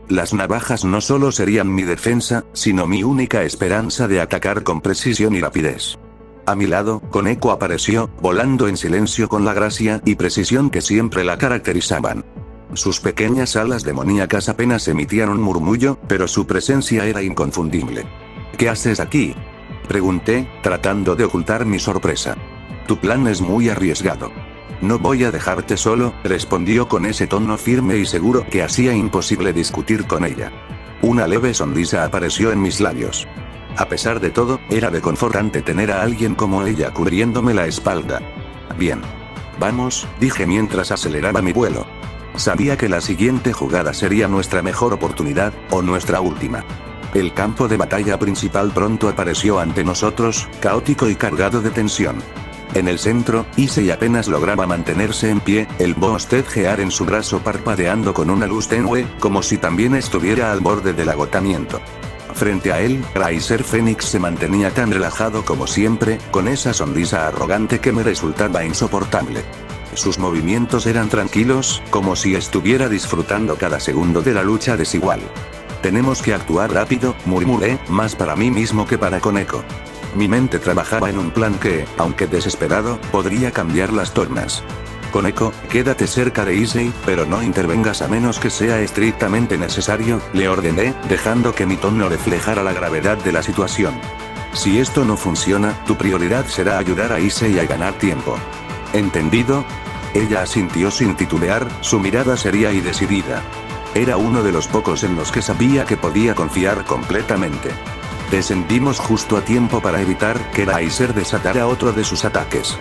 Las navajas no solo serían mi defensa, sino mi única esperanza de atacar con precisión y rapidez. A mi lado, Koneko apareció, volando en silencio con la gracia y precisión que siempre la caracterizaban. Sus pequeñas alas demoníacas apenas emitían un murmullo, pero su presencia era inconfundible. ¿Qué haces aquí?, pregunté, tratando de ocultar mi sorpresa. Tu plan es muy arriesgado. No voy a dejarte solo, respondió con ese tono firme y seguro que hacía imposible discutir con ella. Una leve sonrisa apareció en mis labios. A pesar de todo, era reconfortante tener a alguien como ella cubriéndome la espalda. Bien. Vamos, dije mientras aceleraba mi vuelo. Sabía que la siguiente jugada sería nuestra mejor oportunidad, o nuestra última. El campo de batalla principal pronto apareció ante nosotros, caótico y cargado de tensión. En el centro, Issei apenas lograba mantenerse en pie, el bostezear en su brazo parpadeando con una luz tenue, como si también estuviera al borde del agotamiento. Frente a él, Riser Phoenix se mantenía tan relajado como siempre, con esa sonrisa arrogante que me resultaba insoportable. Sus movimientos eran tranquilos, como si estuviera disfrutando cada segundo de la lucha desigual. Tenemos que actuar rápido, murmuré, más para mí mismo que para Koneko. Mi mente trabajaba en un plan que, aunque desesperado, podría cambiar las tornas. Koneko, quédate cerca de Issei, pero no intervengas a menos que sea estrictamente necesario, le ordené, dejando que mi tono reflejara la gravedad de la situación. Si esto no funciona, tu prioridad será ayudar a Issei a ganar tiempo. ¿Entendido? Ella asintió sin titubear, su mirada seria y decidida. Era uno de los pocos en los que sabía que podía confiar completamente. Descendimos justo a tiempo para evitar que Riser desatara otro de sus ataques.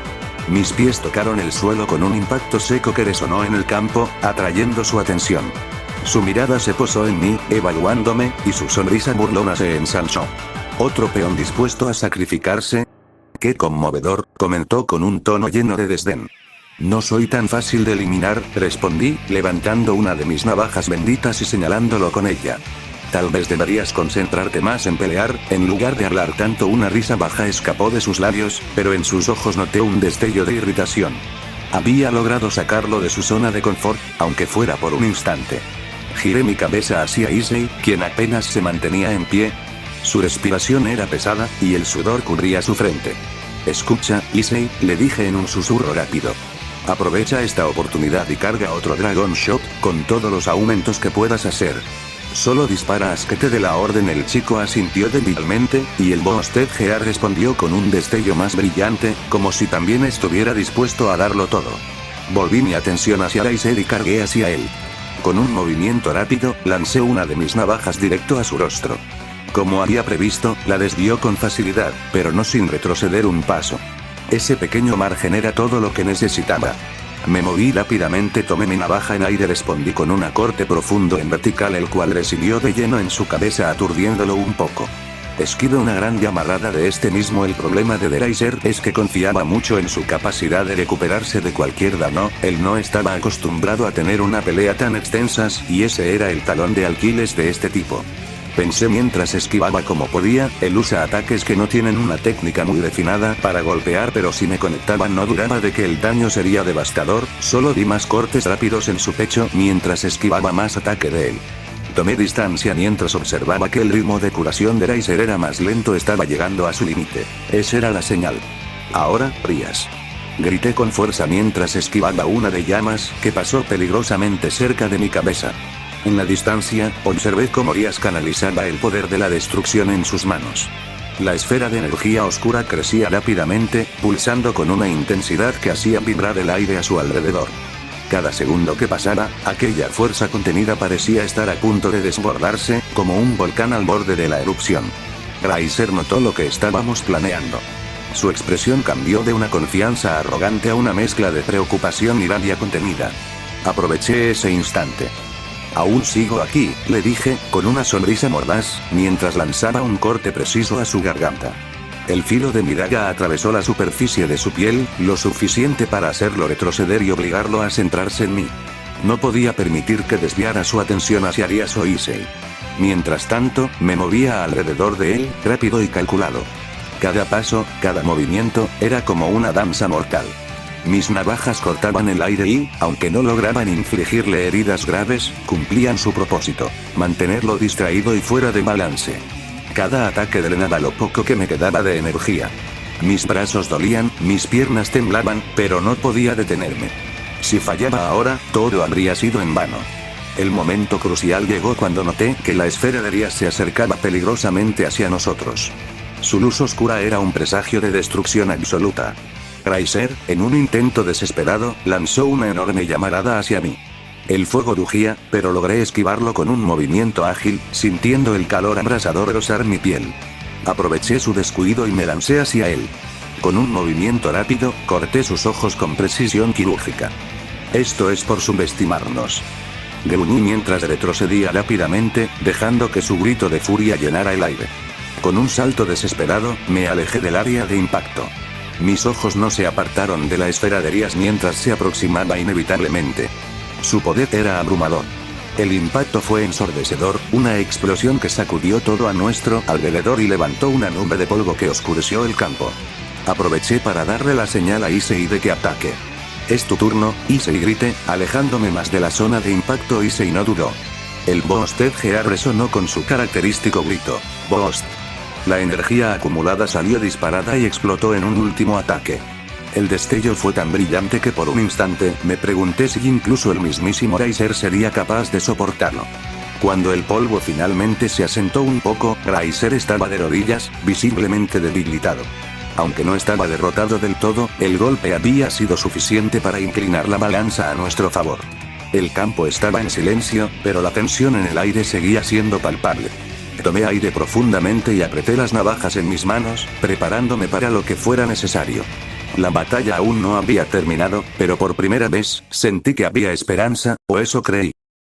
Mis pies tocaron el suelo con un impacto seco que resonó en el campo, atrayendo su atención. Su mirada se posó en mí, evaluándome, y su sonrisa burlona se ensanchó. ¿Otro peón dispuesto a sacrificarse? ¡Qué conmovedor!, comentó con un tono lleno de desdén. No soy tan fácil de eliminar, respondí, levantando una de mis navajas benditas y señalándolo con ella. Tal vez deberías concentrarte más en pelear, en lugar de hablar tanto. Una risa baja escapó de sus labios, pero en sus ojos noté un destello de irritación. Había logrado sacarlo de su zona de confort, aunque fuera por un instante. Giré mi cabeza hacia Issei, quien apenas se mantenía en pie. Su respiración era pesada, y el sudor cubría su frente. Escucha, Issei, le dije en un susurro rápido. Aprovecha esta oportunidad y carga otro Dragon Shot, con todos los aumentos que puedas hacer. Solo dispara haz que te dé la orden. El chico asintió débilmente, y el bostezear respondió con un destello más brillante, como si también estuviera dispuesto a darlo todo. Volví mi atención hacia Riser y cargué hacia él. Con un movimiento rápido, lancé una de mis navajas directo a su rostro. Como había previsto, la desvió con facilidad, pero no sin retroceder un paso. Ese pequeño margen era todo lo que necesitaba. Me moví rápidamente, tomé mi navaja en aire, respondí con un corte profundo en vertical, el cual recibió de lleno en su cabeza, aturdiéndolo un poco. Esquivé una gran llamarada de este mismo. El problema de Riser es que confiaba mucho en su capacidad de recuperarse de cualquier daño. Él no estaba acostumbrado a tener una pelea tan extensas, y ese era el talón de Aquiles de este tipo. Pensé mientras esquivaba como podía. Él usa ataques que no tienen una técnica muy refinada para golpear, pero si me conectaban no dudaba de que el daño sería devastador. Solo di más cortes rápidos en su pecho mientras esquivaba más ataque de él. Tomé distancia mientras observaba que el ritmo de curación de Riser era más lento, estaba llegando a su límite. Esa era la señal. Ahora, rías. Grité con fuerza mientras esquivaba una de llamas que pasó peligrosamente cerca de mi cabeza. En la distancia, observé cómo Rías canalizaba el poder de la destrucción en sus manos. La esfera de energía oscura crecía rápidamente, pulsando con una intensidad que hacía vibrar el aire a su alrededor. Cada segundo que pasaba, aquella fuerza contenida parecía estar a punto de desbordarse, como un volcán al borde de la erupción. Riser notó lo que estábamos planeando. Su expresión cambió de una confianza arrogante a una mezcla de preocupación y rabia contenida. Aproveché ese instante. Aún sigo aquí, le dije, con una sonrisa mordaz, mientras lanzaba un corte preciso a su garganta. El filo de mi daga atravesó la superficie de su piel, lo suficiente para hacerlo retroceder y obligarlo a centrarse en mí. No podía permitir que desviara su atención hacia Rías o Issei. Mientras tanto, me movía alrededor de él, rápido y calculado. Cada paso, cada movimiento, era como una danza mortal. Mis navajas cortaban el aire y, aunque no lograban infligirle heridas graves, cumplían su propósito: mantenerlo distraído y fuera de balance. Cada ataque drenaba lo poco que me quedaba de energía. Mis brazos dolían, mis piernas temblaban, pero no podía detenerme. Si fallaba ahora, todo habría sido en vano. El momento crucial llegó cuando noté que la esfera de Rías se acercaba peligrosamente hacia nosotros. Su luz oscura era un presagio de destrucción absoluta. Riser, en un intento desesperado, lanzó una enorme llamarada hacia mí. El fuego rugía, pero logré esquivarlo con un movimiento ágil, sintiendo el calor abrasador rozar mi piel. Aproveché su descuido y me lancé hacia él. Con un movimiento rápido, corté sus ojos con precisión quirúrgica. Esto es por subestimarnos. Gruñí mientras retrocedía rápidamente, dejando que su grito de furia llenara el aire. Con un salto desesperado, me alejé del área de impacto. Mis ojos no se apartaron de la esfera de Rías mientras se aproximaba inevitablemente. Su poder era abrumador. El impacto fue ensordecedor, una explosión que sacudió todo a nuestro alrededor y levantó una nube de polvo que oscureció el campo. Aproveché para darle la señal a Issei de que ataque. «Es tu turno, Issei», grité, alejándome más de la zona de impacto. Issei no dudó. El Boosted Gear resonó con su característico grito. «Boost». La energía acumulada salió disparada y explotó en un último ataque. El destello fue tan brillante que por un instante me pregunté si incluso el mismísimo Riser sería capaz de soportarlo. Cuando el polvo finalmente se asentó un poco, Riser estaba de rodillas, visiblemente debilitado. Aunque no estaba derrotado del todo, el golpe había sido suficiente para inclinar la balanza a nuestro favor. El campo estaba en silencio, pero la tensión en el aire seguía siendo palpable. Tomé aire profundamente y apreté las navajas en mis manos, preparándome para lo que fuera necesario. La batalla aún no había terminado, pero por primera vez, sentí que había esperanza, o eso creí.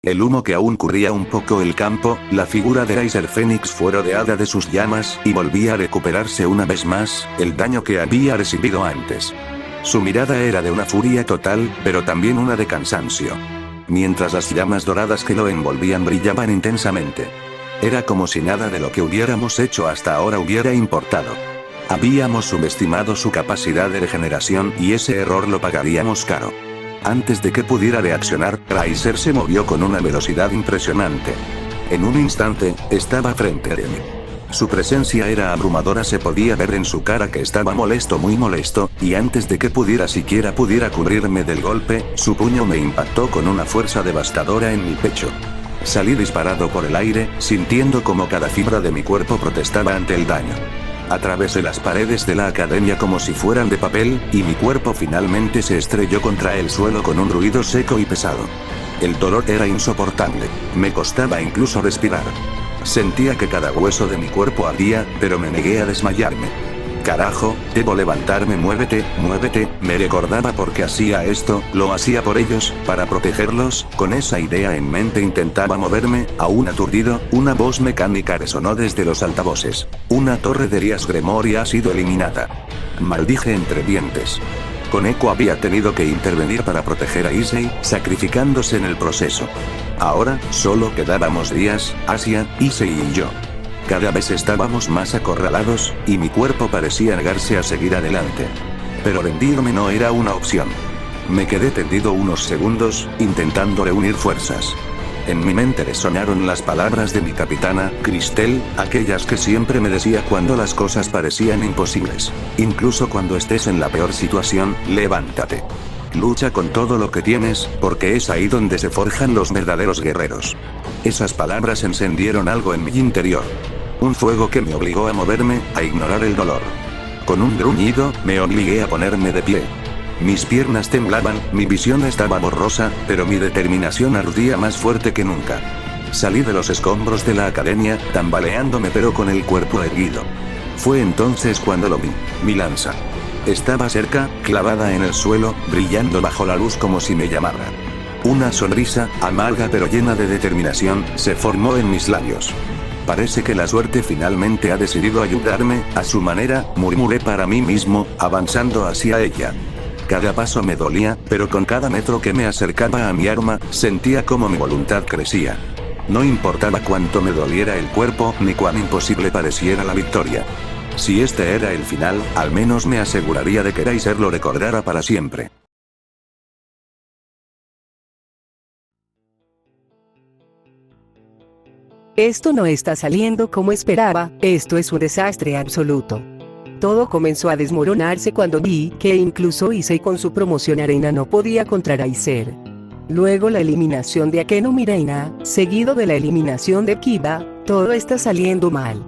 El humo que aún cubría un poco el campo, la figura de Riser Phoenix fue rodeada de sus llamas, y volvía a recuperarse una vez más, el daño que había recibido antes. Su mirada era de una furia total, pero también una de cansancio. Mientras las llamas doradas que lo envolvían brillaban intensamente. Era como si nada de lo que hubiéramos hecho hasta ahora hubiera importado. Habíamos subestimado su capacidad de regeneración y ese error lo pagaríamos caro. Antes de que pudiera reaccionar, Riser se movió con una velocidad impresionante. En un instante, estaba frente a mí. Su presencia era abrumadora, se podía ver en su cara que estaba molesto, muy molesto, y antes de que siquiera pudiera cubrirme del golpe, su puño me impactó con una fuerza devastadora en mi pecho. Salí disparado por el aire, sintiendo como cada fibra de mi cuerpo protestaba ante el daño. Atravesé las paredes de la academia como si fueran de papel, y mi cuerpo finalmente se estrelló contra el suelo con un ruido seco y pesado. El dolor era insoportable, me costaba incluso respirar. Sentía que cada hueso de mi cuerpo ardía, pero me negué a desmayarme. «Carajo, debo levantarme, muévete, muévete», me recordaba porque hacía esto, lo hacía por ellos, para protegerlos. Con esa idea en mente intentaba moverme, aún aturdido, una voz mecánica resonó desde los altavoces. «Una torre de Rias Gremory ha sido eliminada». Maldije entre dientes. Koneko había tenido que intervenir para proteger a Issei, sacrificándose en el proceso. Ahora, solo quedábamos Rías, Asia, Issei y yo. Cada vez estábamos más acorralados, y mi cuerpo parecía negarse a seguir adelante. Pero rendirme no era una opción. Me quedé tendido unos segundos, intentando reunir fuerzas. En mi mente resonaron las palabras de mi capitana, Cristel, aquellas que siempre me decía cuando las cosas parecían imposibles. Incluso cuando estés en la peor situación, levántate. Lucha con todo lo que tienes, porque es ahí donde se forjan los verdaderos guerreros. Esas palabras encendieron algo en mi interior. Un fuego que me obligó a moverme, a ignorar el dolor. Con un gruñido, me obligué a ponerme de pie. Mis piernas temblaban, mi visión estaba borrosa, pero mi determinación ardía más fuerte que nunca. Salí de los escombros de la academia, tambaleándome pero con el cuerpo erguido. Fue entonces cuando lo vi, mi lanza. Estaba cerca, clavada en el suelo, brillando bajo la luz como si me llamara. Una sonrisa, amarga pero llena de determinación, se formó en mis labios. Parece que la suerte finalmente ha decidido ayudarme, a su manera, murmuré para mí mismo, avanzando hacia ella. Cada paso me dolía, pero con cada metro que me acercaba a mi arma, sentía como mi voluntad crecía. No importaba cuánto me doliera el cuerpo, ni cuán imposible pareciera la victoria. Si este era el final, al menos me aseguraría de que Riser lo recordara para siempre. Esto no está saliendo como esperaba, esto es un desastre absoluto. Todo comenzó a desmoronarse cuando vi que incluso Issei con su promoción Arena no podía contra Riser. Luego la eliminación de Akeno Reina, seguido de la eliminación de Kiba, todo está saliendo mal.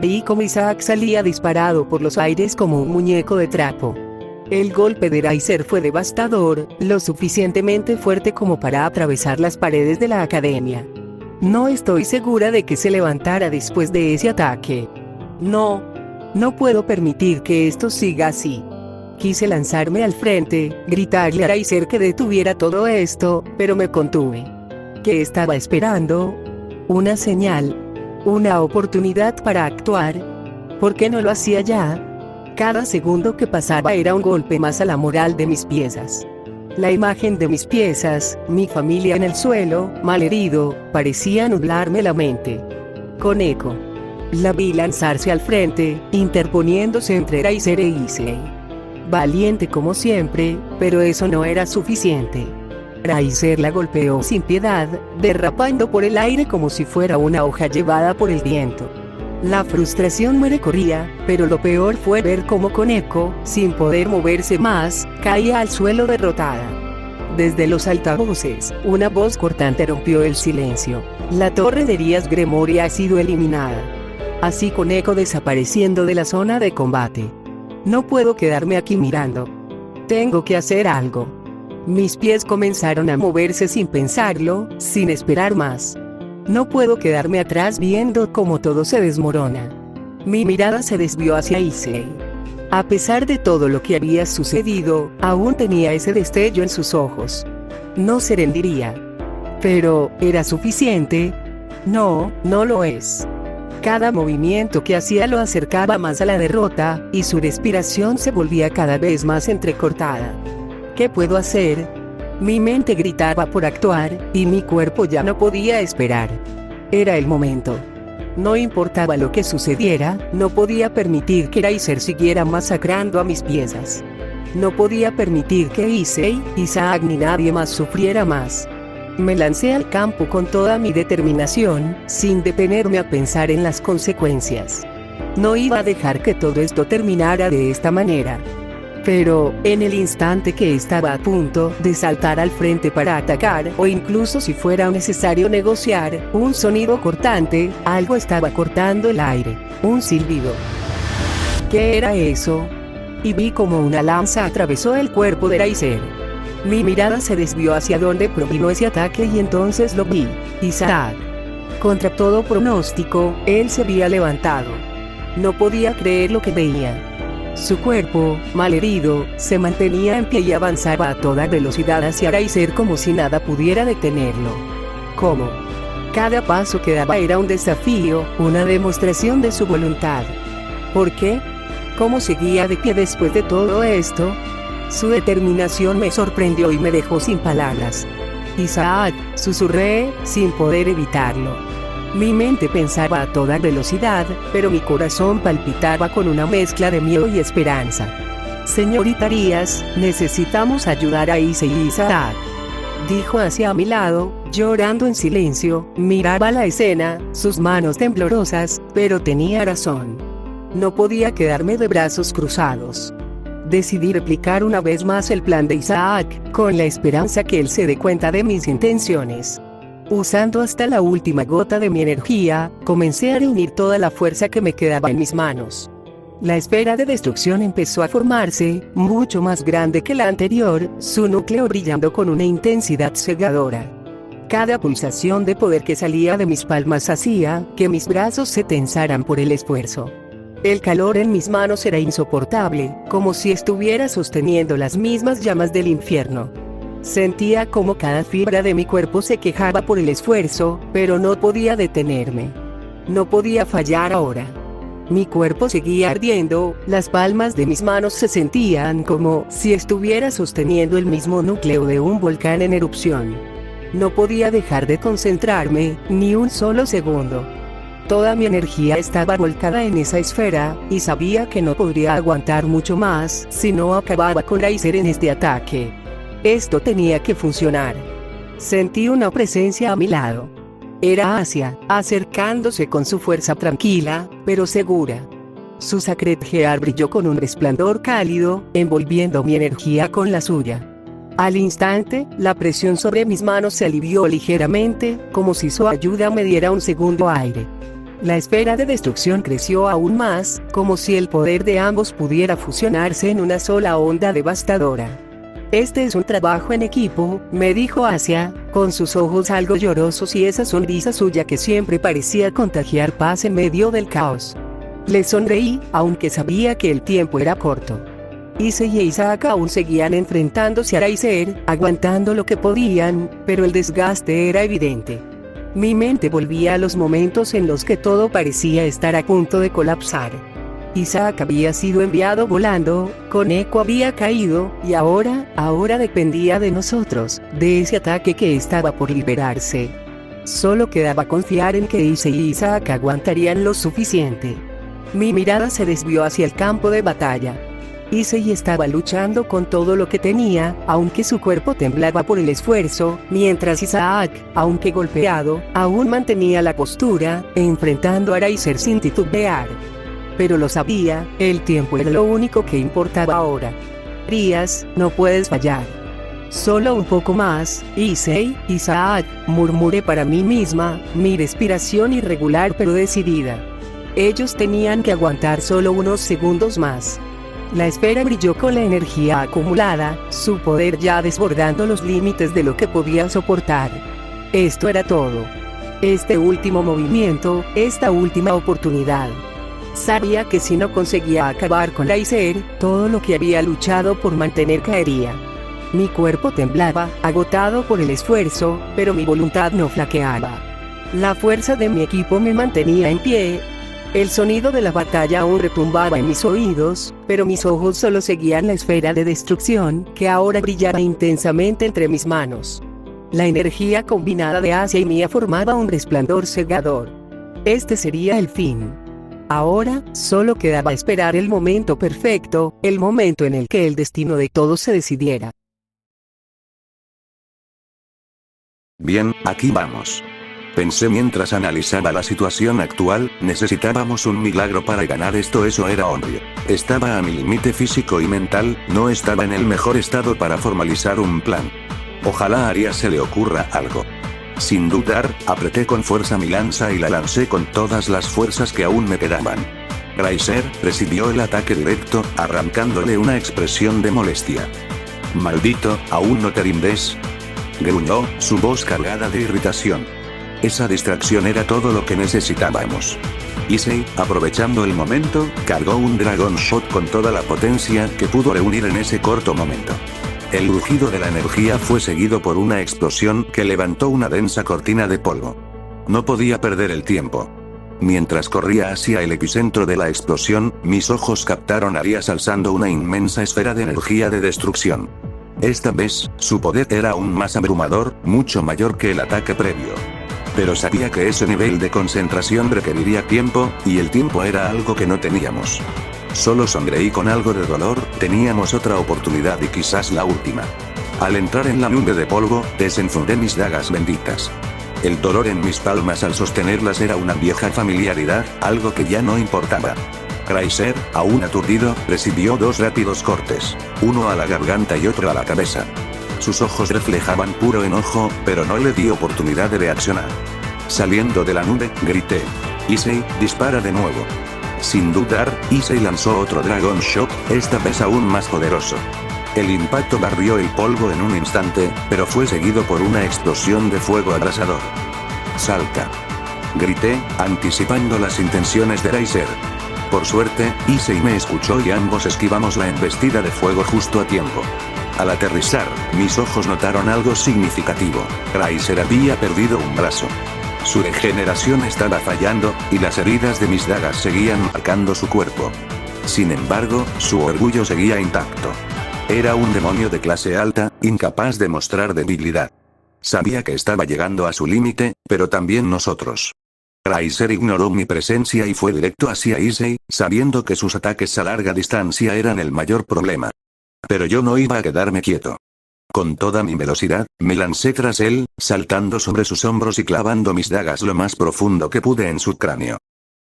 Vi como Isaac salía disparado por los aires como un muñeco de trapo. El golpe de Riser fue devastador, lo suficientemente fuerte como para atravesar las paredes de la academia. No estoy segura de que se levantara después de ese ataque. No puedo permitir que esto siga así. Quise lanzarme al frente, gritarle a Riser que detuviera todo esto, pero me contuve. ¿Qué estaba esperando? ¿Una señal? ¿Una oportunidad para actuar? ¿Por qué no lo hacía ya? Cada segundo que pasaba era un golpe más a la moral de mis piezas. La imagen de mis piezas, mi familia en el suelo, malherido, parecía nublarme la mente. Con eco. La vi lanzarse al frente, interponiéndose entre Raizer e Issei. Valiente como siempre, pero eso no era suficiente. Raizer la golpeó sin piedad, derrapando por el aire como si fuera una hoja llevada por el viento. La frustración me recorría, pero lo peor fue ver cómo Koneko, sin poder moverse más, caía al suelo derrotada. Desde los altavoces, una voz cortante rompió el silencio. La torre de Rías Gremoria ha sido eliminada. Así Koneko desapareciendo de la zona de combate. No puedo quedarme aquí mirando. Tengo que hacer algo. Mis pies comenzaron a moverse sin pensarlo, sin esperar más. No puedo quedarme atrás viendo cómo todo se desmorona. Mi mirada se desvió hacia Issei. A pesar de todo lo que había sucedido, aún tenía ese destello en sus ojos. No se rendiría. Pero, ¿era suficiente? No, no lo es. Cada movimiento que hacía lo acercaba más a la derrota, y su respiración se volvía cada vez más entrecortada. ¿Qué puedo hacer? Mi mente gritaba por actuar, y mi cuerpo ya no podía esperar. Era el momento. No importaba lo que sucediera, no podía permitir que Raizer siguiera masacrando a mis piezas. No podía permitir que Issei, Isaac ni nadie más sufriera más. Me lancé al campo con toda mi determinación, sin detenerme a pensar en las consecuencias. No iba a dejar que todo esto terminara de esta manera. Pero, en el instante que estaba a punto de saltar al frente para atacar, o incluso si fuera necesario negociar, un sonido cortante, algo estaba cortando el aire, un silbido. ¿Qué era eso? Y vi como una lanza atravesó el cuerpo de Raizer. Mi mirada se desvió hacia donde provino ese ataque y entonces lo vi, Isaac. Contra todo pronóstico, él se había levantado. No podía creer lo que veía. Su cuerpo, malherido, se mantenía en pie y avanzaba a toda velocidad hacia Raizer como si nada pudiera detenerlo. ¿Cómo? Cada paso que daba era un desafío, una demostración de su voluntad. ¿Por qué? ¿Cómo seguía de pie después de todo esto? Su determinación me sorprendió y me dejó sin palabras. Isaac, susurré, sin poder evitarlo. Mi mente pensaba a toda velocidad, pero mi corazón palpitaba con una mezcla de miedo y esperanza. Señorita Rías, necesitamos ayudar a Issei y Isaac. Dijo hacia mi lado, llorando en silencio, miraba la escena, sus manos temblorosas, pero tenía razón. No podía quedarme de brazos cruzados. Decidí replicar una vez más el plan de Isaac, con la esperanza que él se dé cuenta de mis intenciones. Usando hasta la última gota de mi energía, comencé a reunir toda la fuerza que me quedaba en mis manos. La esfera de destrucción empezó a formarse, mucho más grande que la anterior, su núcleo brillando con una intensidad cegadora. Cada pulsación de poder que salía de mis palmas hacía que mis brazos se tensaran por el esfuerzo. El calor en mis manos era insoportable, como si estuviera sosteniendo las mismas llamas del infierno. Sentía como cada fibra de mi cuerpo se quejaba por el esfuerzo, pero no podía detenerme. No podía fallar ahora. Mi cuerpo seguía ardiendo, las palmas de mis manos se sentían como si estuviera sosteniendo el mismo núcleo de un volcán en erupción. No podía dejar de concentrarme, ni un solo segundo. Toda mi energía estaba volcada en esa esfera, y sabía que no podría aguantar mucho más si no acababa con Raizer en este ataque. Esto tenía que funcionar. Sentí una presencia a mi lado. Era Asia, acercándose con su fuerza tranquila, pero segura. Su Sacred Gear brilló con un resplandor cálido, envolviendo mi energía con la suya. Al instante, la presión sobre mis manos se alivió ligeramente, como si su ayuda me diera un segundo aire. La esfera de destrucción creció aún más, como si el poder de ambos pudiera fusionarse en una sola onda devastadora. Este es un trabajo en equipo, me dijo Asia, con sus ojos algo llorosos y esa sonrisa suya que siempre parecía contagiar paz en medio del caos. Le sonreí, aunque sabía que el tiempo era corto. Issei e Isaac aún seguían enfrentándose a Riser, aguantando lo que podían, pero el desgaste era evidente. Mi mente volvía a los momentos en los que todo parecía estar a punto de colapsar. Isaac había sido enviado volando, Koneko había caído, y ahora dependía de nosotros, de ese ataque que estaba por liberarse. Solo quedaba confiar en que Issei y Isaac aguantarían lo suficiente. Mi mirada se desvió hacia el campo de batalla. Issei estaba luchando con todo lo que tenía, aunque su cuerpo temblaba por el esfuerzo, mientras Isaac, aunque golpeado, aún mantenía la postura, enfrentando a Riser sin titubear. Pero lo sabía, el tiempo era lo único que importaba ahora. Rías, no puedes fallar. Solo un poco más, Issei, Isaac, murmuré para mí misma, mi respiración irregular pero decidida. Ellos tenían que aguantar solo unos segundos más. La esfera brilló con la energía acumulada, su poder ya desbordando los límites de lo que podía soportar. Esto era todo. Este último movimiento, esta última oportunidad. Sabía que si no conseguía acabar con Riser, todo lo que había luchado por mantener caería. Mi cuerpo temblaba, agotado por el esfuerzo, pero mi voluntad no flaqueaba. La fuerza de mi equipo me mantenía en pie. El sonido de la batalla aún retumbaba en mis oídos, pero mis ojos solo seguían la esfera de destrucción, que ahora brillaba intensamente entre mis manos. La energía combinada de Asia y mía formaba un resplandor cegador. Este sería el fin. Ahora, solo quedaba esperar el momento perfecto, el momento en el que el destino de todos se decidiera. Bien, aquí vamos. Pensé mientras analizaba la situación actual, necesitábamos un milagro para ganar esto, eso era obvio. Estaba a mi límite físico y mental, no estaba en el mejor estado para formalizar un plan. Ojalá a Aria se le ocurra algo. Sin dudar, apreté con fuerza mi lanza y la lancé con todas las fuerzas que aún me quedaban. Riser recibió el ataque directo, arrancándole una expresión de molestia. «Maldito, ¿aún no te rindes?», gruñó, su voz cargada de irritación. Esa distracción era todo lo que necesitábamos. Issei, aprovechando el momento, cargó un Dragon Shot con toda la potencia que pudo reunir en ese corto momento. El rugido de la energía fue seguido por una explosión que levantó una densa cortina de polvo. No podía perder el tiempo. Mientras corría hacia el epicentro de la explosión, mis ojos captaron a Arias alzando una inmensa esfera de energía de destrucción. Esta vez, su poder era aún más abrumador, mucho mayor que el ataque previo. Pero sabía que ese nivel de concentración requeriría tiempo, y el tiempo era algo que no teníamos. Solo sonreí con algo de dolor, teníamos otra oportunidad y quizás la última. Al entrar en la nube de polvo, desenfundé mis dagas benditas. El dolor en mis palmas al sostenerlas era una vieja familiaridad, algo que ya no importaba. Riser, aún aturdido, recibió dos rápidos cortes, uno a la garganta y otro a la cabeza. Sus ojos reflejaban puro enojo, pero no le di oportunidad de reaccionar. Saliendo de la nube, grité: «Issei, dispara de nuevo». Sin dudar, Issei lanzó otro Dragon Shot, esta vez aún más poderoso. El impacto barrió el polvo en un instante, pero fue seguido por una explosión de fuego abrasador. «Salta», grité, anticipando las intenciones de Riser. Por suerte, Issei me escuchó y ambos esquivamos la embestida de fuego justo a tiempo. Al aterrizar, mis ojos notaron algo significativo. Riser había perdido un brazo. Su regeneración estaba fallando, y las heridas de mis dagas seguían marcando su cuerpo. Sin embargo, su orgullo seguía intacto. Era un demonio de clase alta, incapaz de mostrar debilidad. Sabía que estaba llegando a su límite, pero también nosotros. Riser ignoró mi presencia y fue directo hacia Issei, sabiendo que sus ataques a larga distancia eran el mayor problema. Pero yo no iba a quedarme quieto. Con toda mi velocidad, me lancé tras él, saltando sobre sus hombros y clavando mis dagas lo más profundo que pude en su cráneo.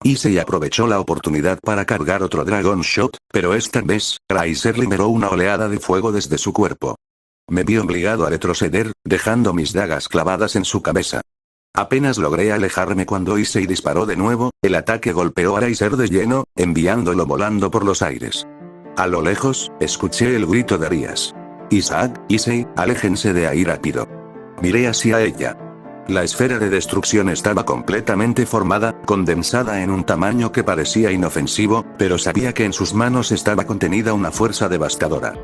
Issei aprovechó la oportunidad para cargar otro Dragon Shot, pero esta vez, Riser liberó una oleada de fuego desde su cuerpo. Me vi obligado a retroceder, dejando mis dagas clavadas en su cabeza. Apenas logré alejarme cuando Issei disparó de nuevo, el ataque golpeó a Riser de lleno, enviándolo volando por los aires. A lo lejos, escuché el grito de Arias. «Isaac, Issei, aléjense de ahí rápido». Miré hacia ella. La esfera de destrucción estaba completamente formada, condensada en un tamaño que parecía inofensivo, pero sabía que en sus manos estaba contenida una fuerza devastadora.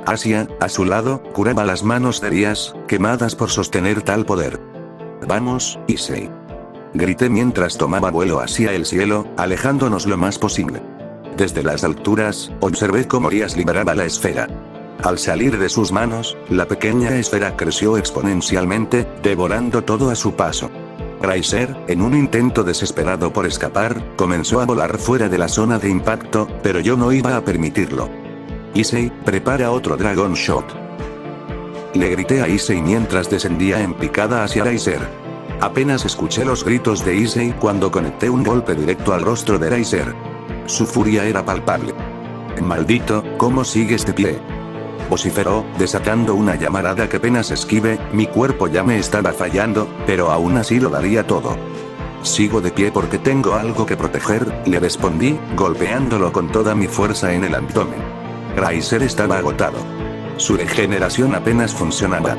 Asia, a su lado, curaba las manos heridas, quemadas por sostener tal poder. «Vamos, Issei», grité mientras tomaba vuelo hacia el cielo, alejándonos lo más posible. Desde las alturas, observé cómo Ias liberaba la esfera. Al salir de sus manos, la pequeña esfera creció exponencialmente, devorando todo a su paso. Riser, en un intento desesperado por escapar, comenzó a volar fuera de la zona de impacto, pero yo no iba a permitirlo. «Issei, prepara otro Dragon Shot», le grité a Issei mientras descendía en picada hacia Riser. Apenas escuché los gritos de Issei cuando conecté un golpe directo al rostro de Riser. Su furia era palpable. «Maldito, ¿cómo sigues de pie?», vociferó, desatando una llamarada que apenas esquive. Mi cuerpo ya me estaba fallando, pero aún así lo daría todo. «Sigo de pie porque tengo algo que proteger», le respondí, golpeándolo con toda mi fuerza en el abdomen. Riser estaba agotado. Su regeneración apenas funcionaba.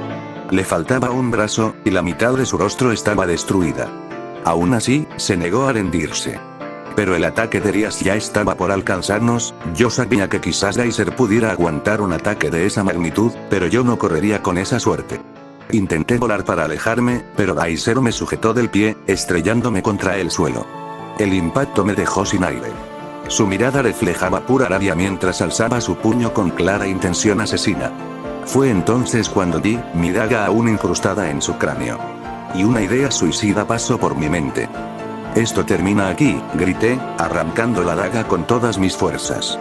Le faltaba un brazo, y la mitad de su rostro estaba destruida. Aún así, se negó a rendirse. Pero el ataque de Rias ya estaba por alcanzarnos. Yo sabía que quizás Riser pudiera aguantar un ataque de esa magnitud, pero yo no correría con esa suerte. Intenté volar para alejarme, pero Riser me sujetó del pie, estrellándome contra el suelo. El impacto me dejó sin aire. Su mirada reflejaba pura rabia mientras alzaba su puño con clara intención asesina. Fue entonces cuando di, mi daga aún incrustada en su cráneo. Y una idea suicida pasó por mi mente. «Esto termina aquí», grité, arrancando la daga con todas mis fuerzas.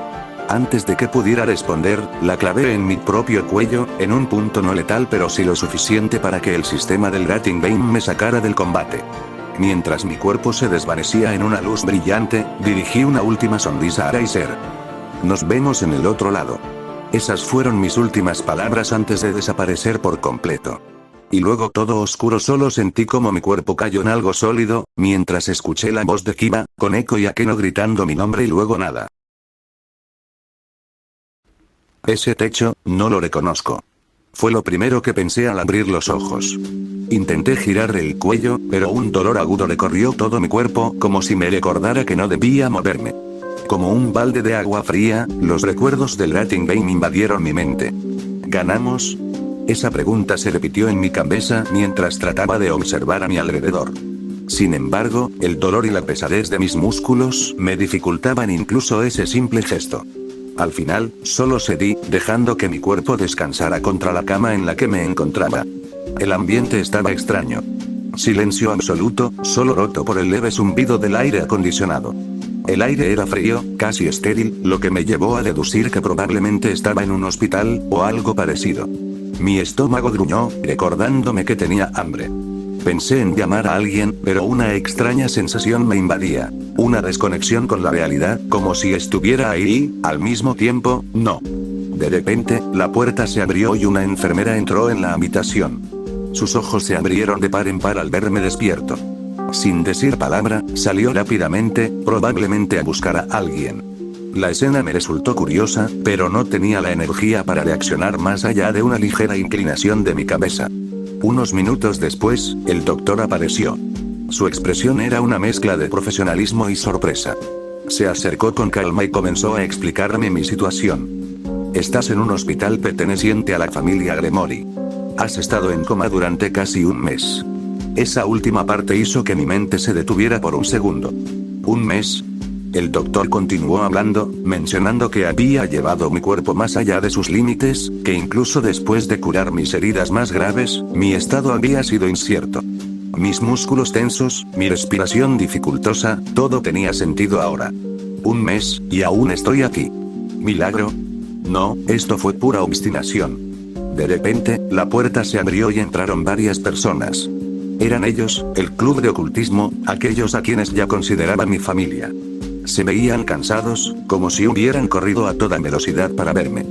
Antes de que pudiera responder, la clavé en mi propio cuello, en un punto no letal pero sí lo suficiente para que el sistema del Ratinbane me sacara del combate. Mientras mi cuerpo se desvanecía en una luz brillante, dirigí una última sonrisa a Riser. «Nos vemos en el otro lado». Esas fueron mis últimas palabras antes de desaparecer por completo. Y luego todo oscuro, solo sentí como mi cuerpo cayó en algo sólido, mientras escuché la voz de Kiba, con Eko y Akeno gritando mi nombre y luego nada. Ese techo, no lo reconozco. Fue lo primero que pensé al abrir los ojos. Intenté girar el cuello, pero un dolor agudo recorrió todo mi cuerpo, como si me recordara que no debía moverme. Como un balde de agua fría, los recuerdos del Ratinbane invadieron mi mente. ¿Ganamos? Esa pregunta se repitió en mi cabeza mientras trataba de observar a mi alrededor. Sin embargo, el dolor y la pesadez de mis músculos me dificultaban incluso ese simple gesto. Al final, solo cedí, dejando que mi cuerpo descansara contra la cama en la que me encontraba. El ambiente estaba extraño. Silencio absoluto, solo roto por el leve zumbido del aire acondicionado. El aire era frío, casi estéril, lo que me llevó a deducir que probablemente estaba en un hospital, o algo parecido. Mi estómago gruñó, recordándome que tenía hambre. Pensé en llamar a alguien, pero una extraña sensación me invadía. Una desconexión con la realidad, como si estuviera ahí, al mismo tiempo, no. De repente, la puerta se abrió y una enfermera entró en la habitación. Sus ojos se abrieron de par en par al verme despierto. Sin decir palabra, salió rápidamente, probablemente a buscar a alguien. La escena me resultó curiosa, pero no tenía la energía para reaccionar más allá de una ligera inclinación de mi cabeza. Unos minutos después, el doctor apareció. Su expresión era una mezcla de profesionalismo y sorpresa. Se acercó con calma y comenzó a explicarme mi situación. «Estás en un hospital perteneciente a la familia Gremory. Has estado en coma durante casi un mes». Esa última parte hizo que mi mente se detuviera por un segundo. ¿Un mes? El doctor continuó hablando, mencionando que había llevado mi cuerpo más allá de sus límites, que incluso después de curar mis heridas más graves, mi estado había sido incierto. Mis músculos tensos, mi respiración dificultosa, todo tenía sentido ahora. Un mes, y aún estoy aquí. ¿Milagro? No, esto fue pura obstinación. De repente, la puerta se abrió y entraron varias personas. Eran ellos, el club de ocultismo, aquellos a quienes ya consideraba mi familia. Se veían cansados, como si hubieran corrido a toda velocidad para verme.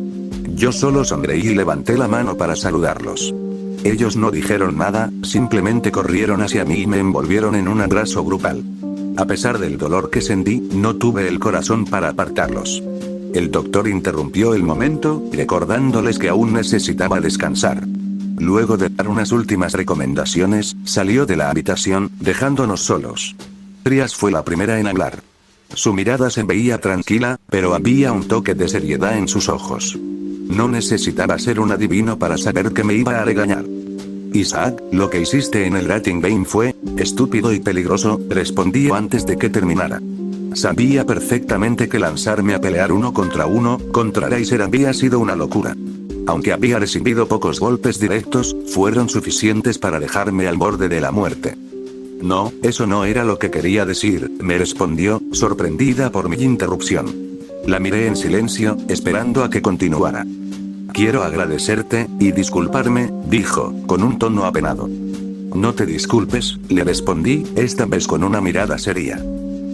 Yo solo sonreí y levanté la mano para saludarlos. Ellos no dijeron nada, simplemente corrieron hacia mí y me envolvieron en un abrazo grupal. A pesar del dolor que sentí, no tuve el corazón para apartarlos. El doctor interrumpió el momento, recordándoles que aún necesitaba descansar. Luego de dar unas últimas recomendaciones, salió de la habitación, dejándonos solos. Trias fue la primera en hablar. Su mirada se veía tranquila, pero había un toque de seriedad en sus ojos. No necesitaba ser un adivino para saber que me iba a regañar. Isaac, lo que hiciste en el Rating Bane fue estúpido y peligroso, respondí antes de que terminara. Sabía perfectamente que lanzarme a pelear uno contra Riser había sido una locura. Aunque había recibido pocos golpes directos, fueron suficientes para dejarme al borde de la muerte. No, eso no era lo que quería decir, me respondió, sorprendida por mi interrupción. La miré en silencio, esperando a que continuara. Quiero agradecerte, y disculparme, dijo, con un tono apenado. No te disculpes, le respondí, esta vez con una mirada seria.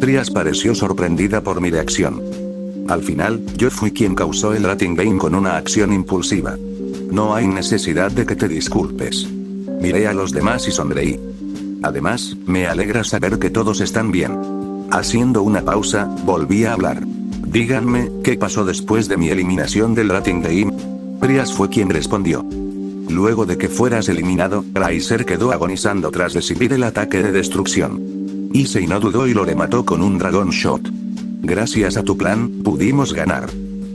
Trias pareció sorprendida por mi reacción. Al final, yo fui quien causó el Rating Bane con una acción impulsiva. No hay necesidad de que te disculpes. Miré a los demás y sonreí. Además, me alegra saber que todos están bien. Haciendo una pausa, volví a hablar. Díganme, ¿qué pasó después de mi eliminación del Rating Bane? Trias fue quien respondió. Luego de que fueras eliminado, Riser quedó agonizando tras recibir el ataque de destrucción. Issei no dudó y lo remató con un Dragon Shot. Gracias a tu plan, pudimos ganar.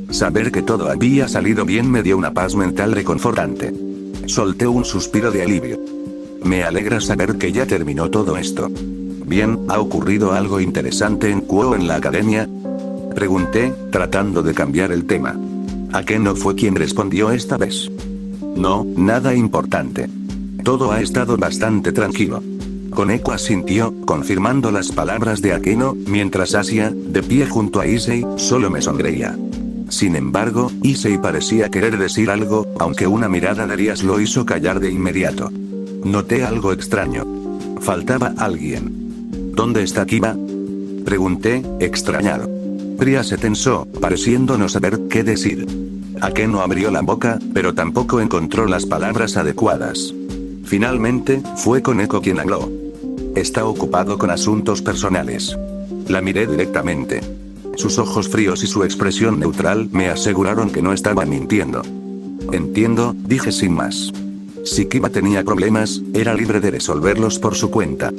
Saber que todo había salido bien me dio una paz mental reconfortante. Solté un suspiro de alivio. Me alegra saber que ya terminó todo esto. Bien, ¿ha ocurrido algo interesante en Kuo en la academia? Pregunté, tratando de cambiar el tema. Akeno fue quien respondió esta vez. No, nada importante. Todo ha estado bastante tranquilo. Koneko asintió, confirmando las palabras de Akeno, mientras Asia, de pie junto a Issei, solo me sonreía. Sin embargo, Issei parecía querer decir algo, aunque una mirada de Rias lo hizo callar de inmediato. Noté algo extraño. Faltaba alguien. ¿Dónde está Kiba? Pregunté, extrañado. Trias se tensó, pareciendo no saber qué decir. Akeno abrió la boca, pero tampoco encontró las palabras adecuadas. Finalmente, fue Koneko quien habló. Está ocupado con asuntos personales. La miré directamente. Sus ojos fríos y su expresión neutral me aseguraron que no estaba mintiendo. Entiendo, dije sin más. Si Kiba tenía problemas, era libre de resolverlos por su cuenta.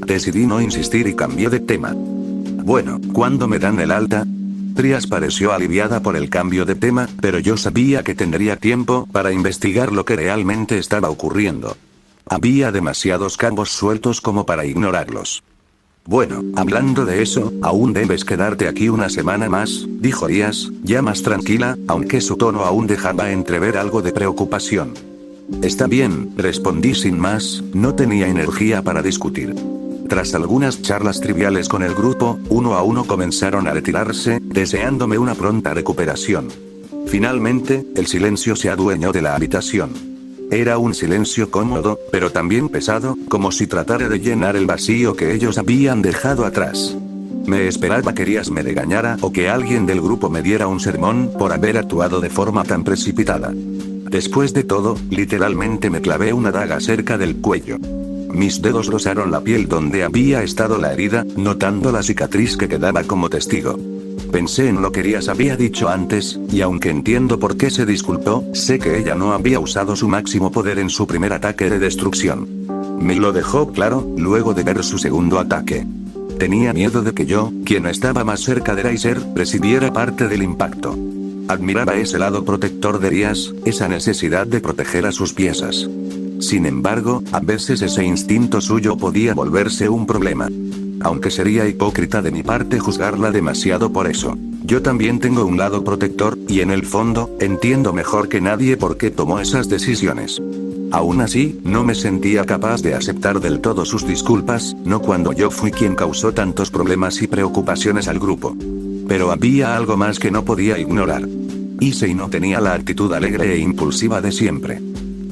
Decidí no insistir y cambié de tema. Bueno, ¿cuándo me dan el alta? Trias pareció aliviada por el cambio de tema, pero yo sabía que tendría tiempo para investigar lo que realmente estaba ocurriendo. Había demasiados cabos sueltos como para ignorarlos. Bueno, hablando de eso, aún debes quedarte aquí una semana más, dijo Rias, ya más tranquila, aunque su tono aún dejaba entrever algo de preocupación. Está bien, respondí sin más, no tenía energía para discutir. Tras algunas charlas triviales con el grupo, uno a uno comenzaron a retirarse, deseándome una pronta recuperación. Finalmente, el silencio se adueñó de la habitación. Era un silencio cómodo, pero también pesado, como si tratara de llenar el vacío que ellos habían dejado atrás. Me esperaba que Rias me regañara o que alguien del grupo me diera un sermón por haber actuado de forma tan precipitada. Después de todo, literalmente me clavé una daga cerca del cuello. Mis dedos rozaron la piel donde había estado la herida, notando la cicatriz que quedaba como testigo. Pensé en lo que Rias había dicho antes, y aunque entiendo por qué se disculpó, sé que ella no había usado su máximo poder en su primer ataque de destrucción. Me lo dejó claro, luego de ver su segundo ataque. Tenía miedo de que yo, quien estaba más cerca de Riser, recibiera parte del impacto. Admiraba ese lado protector de Rias, esa necesidad de proteger a sus piezas. Sin embargo, a veces ese instinto suyo podía volverse un problema. Aunque sería hipócrita de mi parte juzgarla demasiado por eso. Yo también tengo un lado protector, y en el fondo, entiendo mejor que nadie por qué tomó esas decisiones. Aún así, no me sentía capaz de aceptar del todo sus disculpas, no cuando yo fui quien causó tantos problemas y preocupaciones al grupo. Pero había algo más que no podía ignorar. Issei no tenía la actitud alegre e impulsiva de siempre.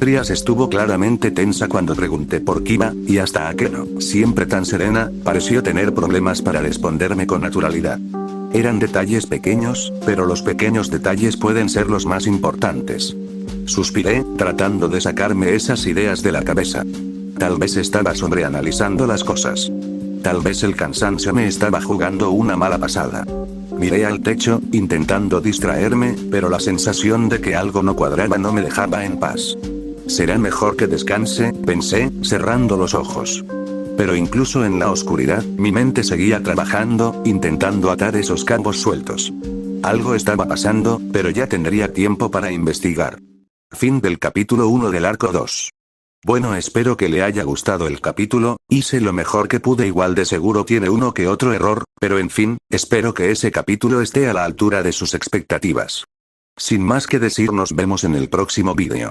Trias estuvo claramente tensa cuando pregunté por Kiba, y hasta Akeno, siempre tan serena, pareció tener problemas para responderme con naturalidad. Eran detalles pequeños, pero los pequeños detalles pueden ser los más importantes. Suspiré, tratando de sacarme esas ideas de la cabeza. Tal vez estaba sobreanalizando las cosas. Tal vez el cansancio me estaba jugando una mala pasada. Miré al techo, intentando distraerme, pero la sensación de que algo no cuadraba no me dejaba en paz. Será mejor que descanse, pensé, cerrando los ojos. Pero incluso en la oscuridad, mi mente seguía trabajando, intentando atar esos cabos sueltos. Algo estaba pasando, pero ya tendría tiempo para investigar. Fin del capítulo 1 del arco 2. Bueno, espero que le haya gustado el capítulo, hice lo mejor que pude, igual de seguro tiene uno que otro error, pero en fin, espero que ese capítulo esté a la altura de sus expectativas. Sin más que decir, nos vemos en el próximo vídeo.